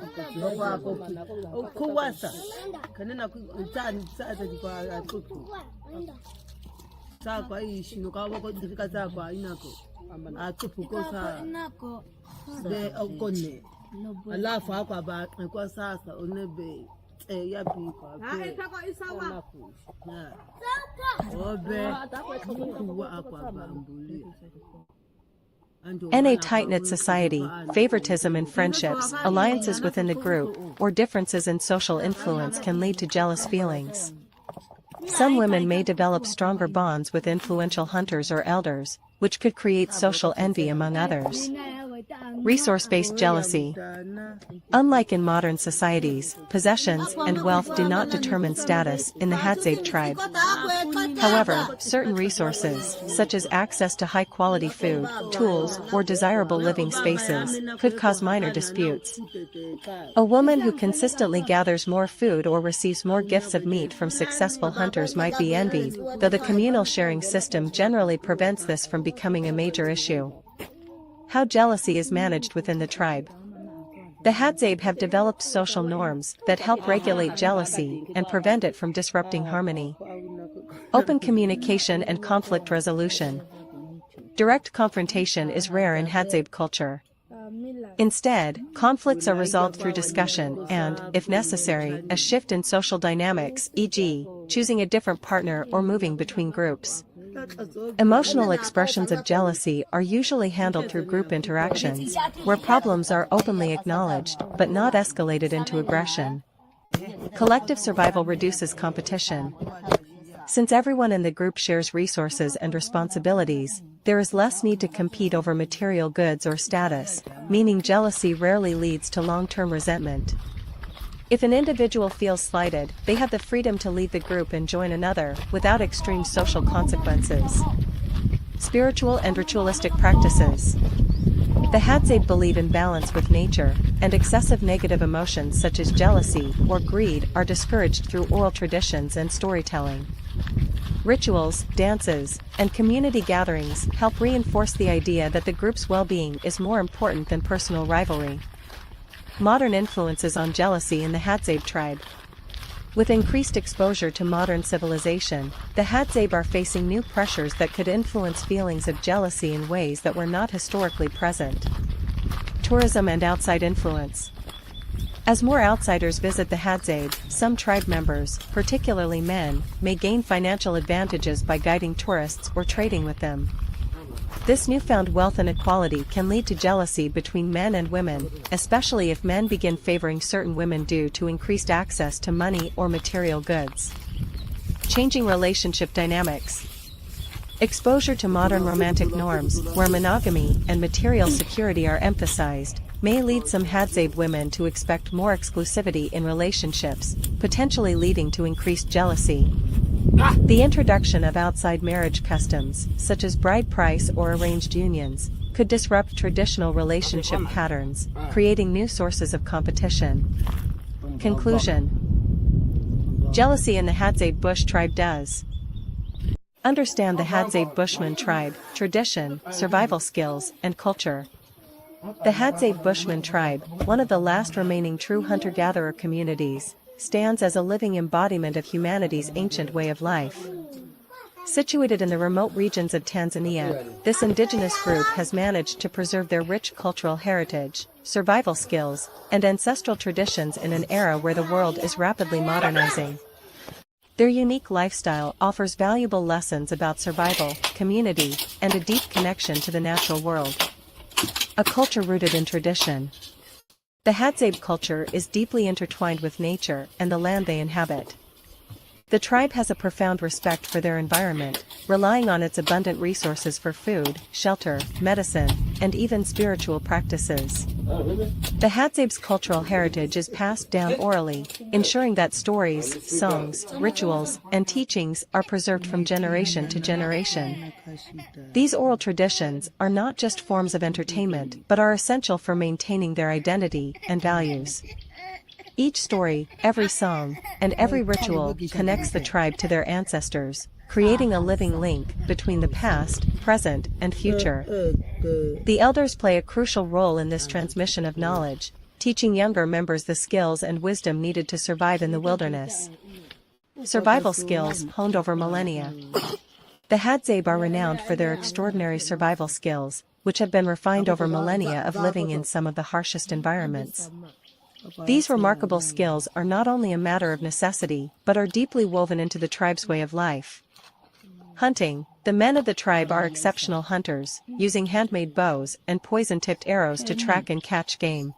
In a tight-knit society, favoritism in friendships, alliances within the group, or differences in social influence can lead to jealous feelings. Some women may develop stronger bonds with influential hunters or elders, which could create social envy among others. Resource-based jealousy. Unlike in modern societies, possessions and wealth do not determine status in the Hadzabe tribe. However, certain resources, such as access to high-quality food, tools, or desirable living spaces, could cause minor disputes. A woman who consistently gathers more food or receives more gifts of meat from successful hunters might be envied, though the communal sharing system generally prevents this from becoming a major issue. How jealousy is managed within the tribe. The Hadzabe have developed social norms that help regulate jealousy and prevent it from disrupting harmony. Open communication and conflict resolution. Direct confrontation is rare in Hadzabe culture. Instead, conflicts are resolved through discussion and, if necessary, a shift in social dynamics, e.g., choosing a different partner or moving between groups. Emotional expressions of jealousy are usually handled through group interactions, where problems are openly acknowledged but not escalated into aggression. Collective survival reduces competition. Since everyone in the group shares resources and responsibilities, there is less need to compete over material goods or status, meaning jealousy rarely leads to long-term resentment. If an individual feels slighted, they have the freedom to leave the group and join another, without extreme social consequences. Spiritual and ritualistic practices. The Hadzabe believe in balance with nature, and excessive negative emotions such as jealousy or greed are discouraged through oral traditions and storytelling. Rituals, dances, and community gatherings help reinforce the idea that the group's well-being is more important than personal rivalry. Modern influences on jealousy in the Hadzabe tribe. With increased exposure to modern civilization, the Hadzabe are facing new pressures that could influence feelings of jealousy in ways that were not historically present. Tourism and outside influence. As more outsiders visit the Hadzabe, some tribe members, particularly men, may gain financial advantages by guiding tourists or trading with them. This newfound wealth inequality can lead to jealousy between men and women, especially if men begin favoring certain women due to increased access to money or material goods. Changing relationship dynamics. Exposure to modern romantic norms, where monogamy and material security are emphasized, may lead some Hadzabe women to expect more exclusivity in relationships, potentially leading to increased jealousy. The introduction of outside marriage customs, such as bride price or arranged unions, could disrupt traditional relationship patterns, creating new sources of competition. Conclusion. Jealousy in the Hadzabe Bush tribe does. Understand the Hadzabe Bushmen tribe, tradition, survival skills, and culture. The Hadzabe Bushmen tribe, one of the last remaining true hunter-gatherer communities, stands as a living embodiment of humanity's ancient way of life. Situated in the remote regions of Tanzania, this indigenous group has managed to preserve their rich cultural heritage, survival skills, and ancestral traditions in an era where the world is rapidly modernizing. Their unique lifestyle offers valuable lessons about survival, community, and a deep connection to the natural world. A culture rooted in tradition. The Hadzabe culture is deeply intertwined with nature and the land they inhabit. The tribe has a profound respect for their environment, relying on its abundant resources for food, shelter, medicine, and even spiritual practices. The Hadzabe's cultural heritage is passed down orally, ensuring that stories, songs, rituals, and teachings are preserved from generation to generation. These oral traditions are not just forms of entertainment but are essential for maintaining their identity and values. Each story, every song, and every ritual connects the tribe to their ancestors, creating a living link between the past, present, and future. The elders play a crucial role in this transmission of knowledge, teaching younger members the skills and wisdom needed to survive in the wilderness. Survival skills honed over millennia. The Hadzabe are renowned for their extraordinary survival skills, which have been refined over millennia of living in some of the harshest environments. These remarkable skills are not only a matter of necessity, but are deeply woven into the tribe's way of life. Hunting. The men of the tribe are exceptional hunters, using handmade bows and poison-tipped arrows to track and catch game.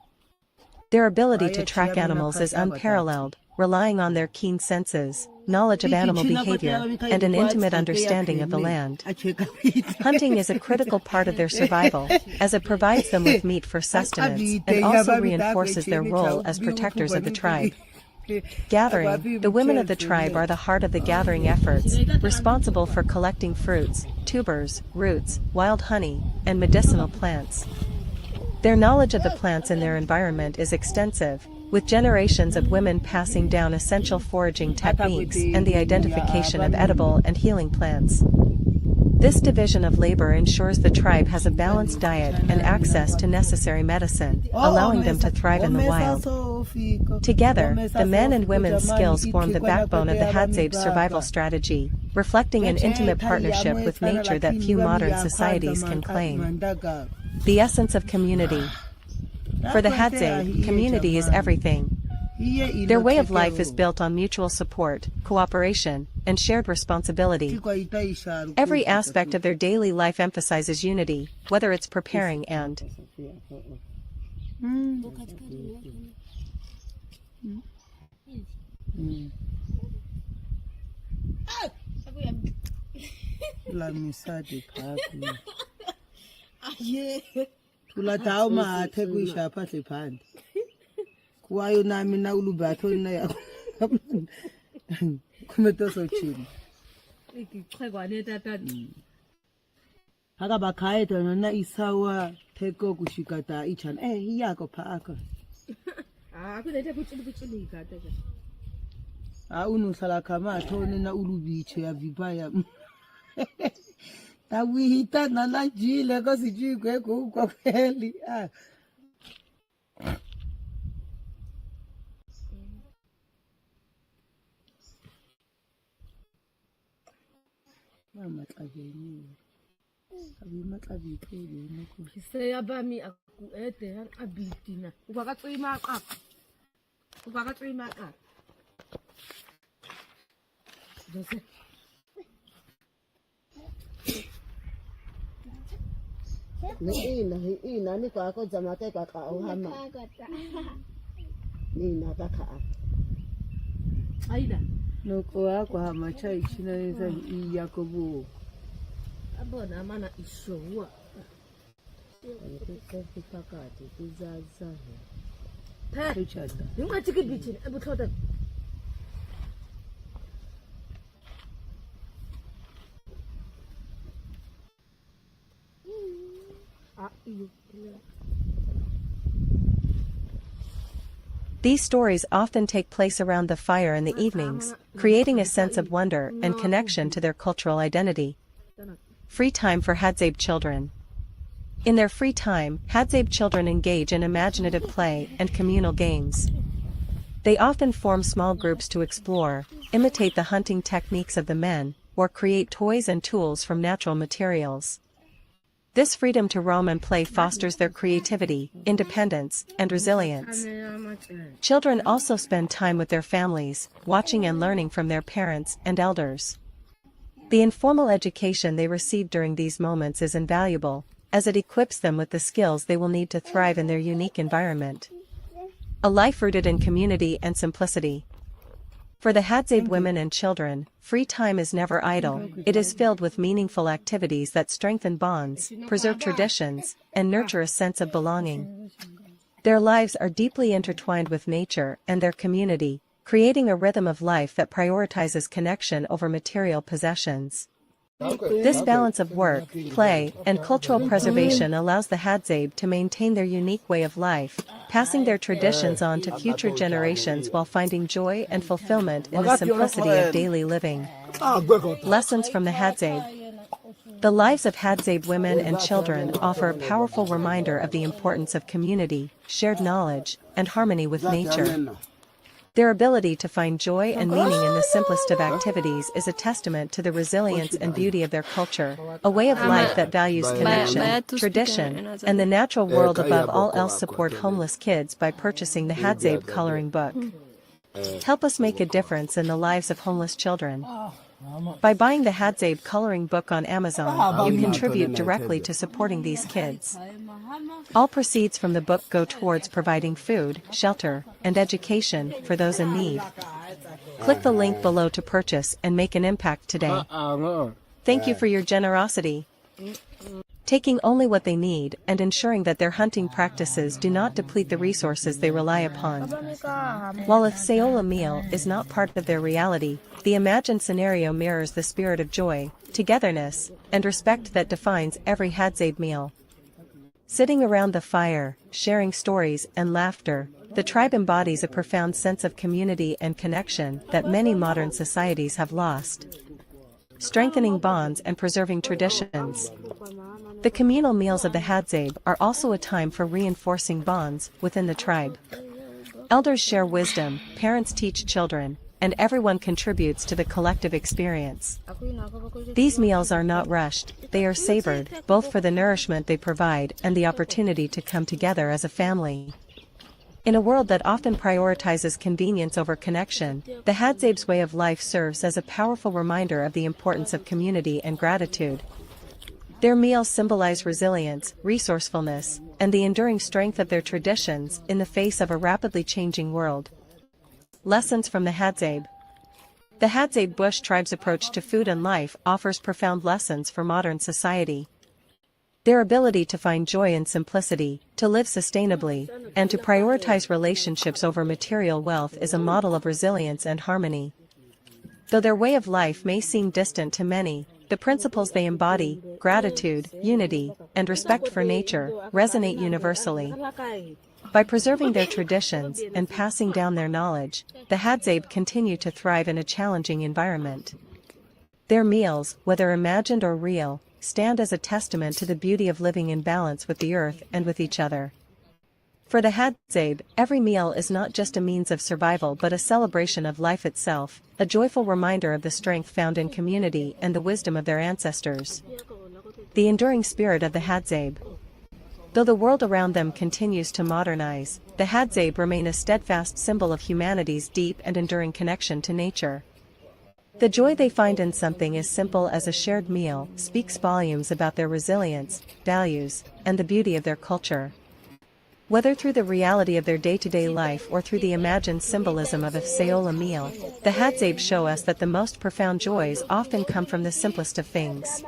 Their ability to track animals is unparalleled, relying on their keen senses, knowledge of animal behavior, and an intimate understanding of the land. Hunting is a critical part of their survival, as it provides them with meat for sustenance and also reinforces their role as protectors of the tribe. Gathering. The women of the tribe are the heart of the gathering efforts, responsible for collecting fruits, tubers, roots, wild honey, and medicinal plants. Their knowledge of the plants in their environment is extensive, with generations of women passing down essential foraging techniques and the identification of edible and healing plants. This division of labor ensures the tribe has a balanced diet and access to necessary medicine, allowing them to thrive in the wild. Together, the men and women's skills form the backbone of the Hadzabe's survival strategy, reflecting an intimate partnership with nature that few modern societies can claim. The essence of community. For the Hadzabe, community is everything. Their way of life is built on mutual support, cooperation, and shared responsibility. Every aspect of their daily life emphasizes unity, whether it's preparing and aku ya. La misadi phaphi. Aye. Tulathawu mathe kuyishapha lephandle. Kuwayo nami na ulubatho na yakho. Kumeto sochini. Ikichekwane tata. Haka bakhaye na isawa theko kushikata ichan iyako phaka. Kunethe kuchulika tata. Unuhlala khama thone na ulubiche ya vibaya. Tawihita na najile kosijikwe kwa kweli. Mama tabeni. Abima tabiphe noko. Seyabami akuede han abitina. Ubakatsima qapha. Ubakatsima qapha. Dose. Ina ni kwa ko zamate ka uhama. Nina taka. Aida. Noko yako hama chai china nisa Yakobo. Abona mana ishowa. Kofi pakati kuzaza. Richard. Ungathi kibithi ebuthotha. These stories often take place around the fire in the evenings, creating a sense of wonder and connection to their cultural identity. Free time for Hadzabe children. In their free time, Hadzabe children engage in imaginative play and communal games. They often form small groups to explore, imitate the hunting techniques of the men, or create toys and tools from natural materials. This freedom to roam and play fosters their creativity, independence, and resilience. Children also spend time with their families, watching and learning from their parents and elders. The informal education they receive during these moments is invaluable, as it equips them with the skills they will need to thrive in their unique environment. A life rooted in community and simplicity. For the Hadzabe women and children, free time is never idle. It is filled with meaningful activities that strengthen bonds, preserve traditions, and nurture a sense of belonging. Their lives are deeply intertwined with nature and their community, creating a rhythm of life that prioritizes connection over material possessions. This balance of work, play, and cultural preservation allows the Hadzabe to maintain their unique way of life, passing their traditions on to future generations while finding joy and fulfillment in the simplicity of daily living. Lessons from the Hadzabe. The lives of Hadzabe women and children offer a powerful reminder of the importance of community, shared knowledge, and harmony with nature. Their ability to find joy and meaning in the simplest of activities is a testament to the resilience and beauty of their culture, a way of life that values connection, tradition, and the natural world above all else. Support homeless kids by purchasing the Hadzabe coloring book. Help us make a difference in the lives of homeless children. By buying the Hadzabe coloring book on Amazon, you contribute directly to supporting these kids. All proceeds from the book go towards providing food, shelter, and education for those in need. Click the link below to purchase and make an impact today. Thank you for your generosity. Taking only what they need and ensuring that their hunting practices do not deplete the resources they rely upon. While a Seola meal is not part of their reality, the imagined scenario mirrors the spirit of joy, togetherness, and respect that defines every Hadzabe meal. Sitting around the fire, sharing stories and laughter, the tribe embodies a profound sense of community and connection that many modern societies have lost. Strengthening bonds and preserving traditions. The communal meals of the Hadzabe are also a time for reinforcing bonds within the tribe. Elders share wisdom, parents teach children, and everyone contributes to the collective experience. These meals are not rushed, they are savored, both for the nourishment they provide and the opportunity to come together as a family. In a world that often prioritizes convenience over connection, the Hadzabe's way of life serves as a powerful reminder of the importance of community and gratitude. Their meals symbolize resilience, resourcefulness, and the enduring strength of their traditions in the face of a rapidly changing world. Lessons from the Hadzabe. The Hadzabe Bush tribe's approach to food and life offers profound lessons for modern society. Their ability to find joy in simplicity, to live sustainably, and to prioritize relationships over material wealth is a model of resilience and harmony. Though their way of life may seem distant to many, the principles they embody, gratitude, unity, and respect for nature, resonate universally. By preserving their traditions and passing down their knowledge, the Hadzabe continue to thrive in a challenging environment. Their meals, whether imagined or real, stand as a testament to the beauty of living in balance with the earth and with each other. For the Hadzabe, every meal is not just a means of survival but a celebration of life itself, a joyful reminder of the strength found in community and the wisdom of their ancestors. The enduring spirit of the Hadzabe. Though the world around them continues to modernize, the Hadzabe remain a steadfast symbol of humanity's deep and enduring connection to nature. The joy they find in something as simple as a shared meal speaks volumes about their resilience, values, and the beauty of their culture. Whether through the reality of their day-to-day life or through the imagined symbolism of a Saola meal, the Hadzabe show us that the most profound joys often come from the simplest of things.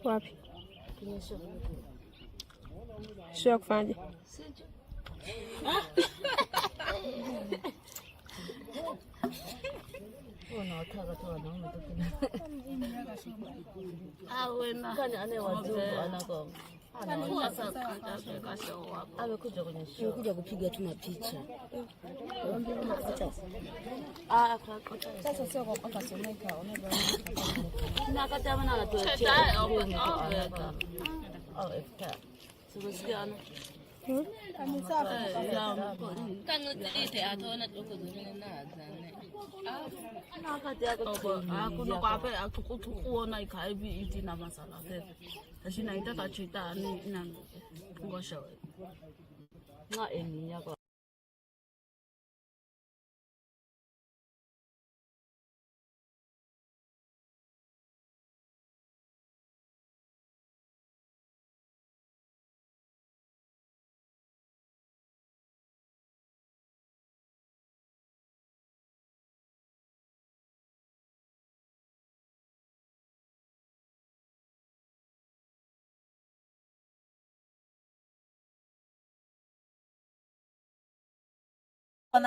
Wapi? Sio kufanya. Kuja kupiga tu mapicha. Sasa sio kwa kasomeka na kata bana na tuachia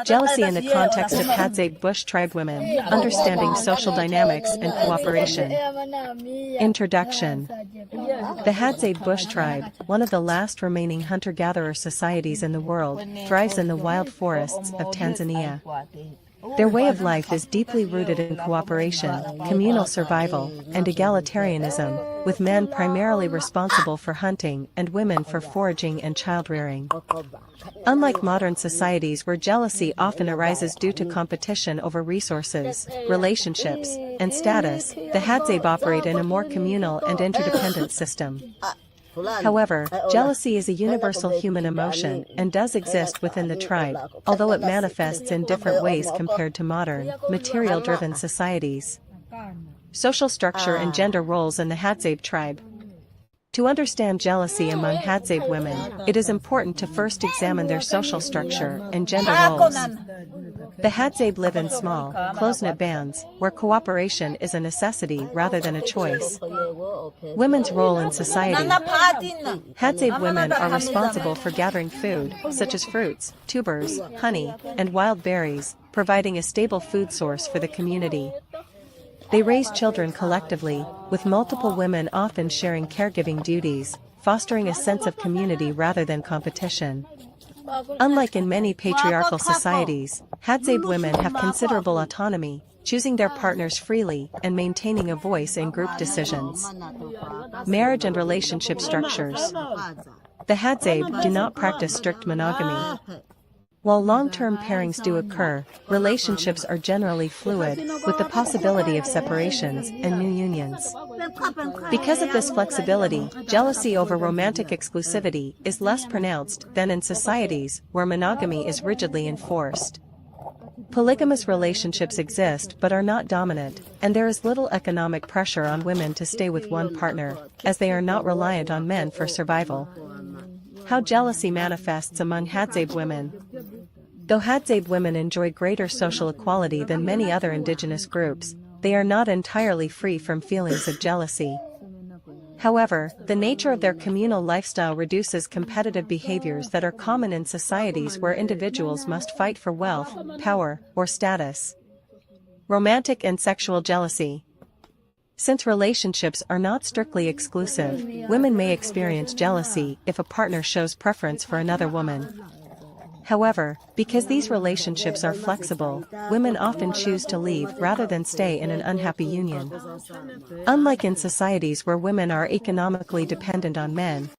Jealousy in the context of Hadzabe Bush tribe women, understanding social dynamics and cooperation. Introduction. The Hadzabe Bush tribe, one of the last remaining hunter-gatherer societies in the world, thrives in the wild forests of Tanzania. Their way of life is deeply rooted in cooperation, communal survival, and egalitarianism, with men primarily responsible for hunting and women for foraging and child-rearing. Unlike modern societies where jealousy often arises due to competition over resources, relationships, and status, the Hadzabe operate in a more communal and interdependent system. However, jealousy is a universal human emotion and does exist within the tribe, although it manifests in different ways compared to modern, material-driven societies. Social structure and gender roles in the Hadzabe tribe. To understand jealousy among Hadzabe women, it is important to first examine their social structure and gender roles. The Hadzabe live in small, close-knit bands, where cooperation is a necessity rather than a choice. Women's role in society. Hadzabe women are responsible for gathering food, such as fruits, tubers, honey, and wild berries, providing a stable food source for the community. They raise children collectively, with multiple women often sharing caregiving duties, fostering a sense of community rather than competition. Unlike in many patriarchal societies, Hadzabe women have considerable autonomy, choosing their partners freely and maintaining a voice in group decisions. Marriage and relationship structures. The Hadzabe do not practice strict monogamy. While long-term pairings do occur, relationships are generally fluid, with the possibility of separations and new unions. Because of this flexibility, jealousy over romantic exclusivity is less pronounced than in societies where monogamy is rigidly enforced. Polygamous relationships exist but are not dominant, and there is little economic pressure on women to stay with one partner, as they are not reliant on men for survival. How jealousy manifests among Hadzabe women. Though Hadzabe women enjoy greater social equality than many other indigenous groups, they are not entirely free from feelings of jealousy. However, the nature of their communal lifestyle reduces competitive behaviors that are common in societies where individuals must fight for wealth, power, or status. Romantic and sexual jealousy. Since relationships are not strictly exclusive, women may experience jealousy if a partner shows preference for another woman. However, because these relationships are flexible, women often choose to leave rather than stay in an unhappy union. Unlike in societies where women are economically dependent on men,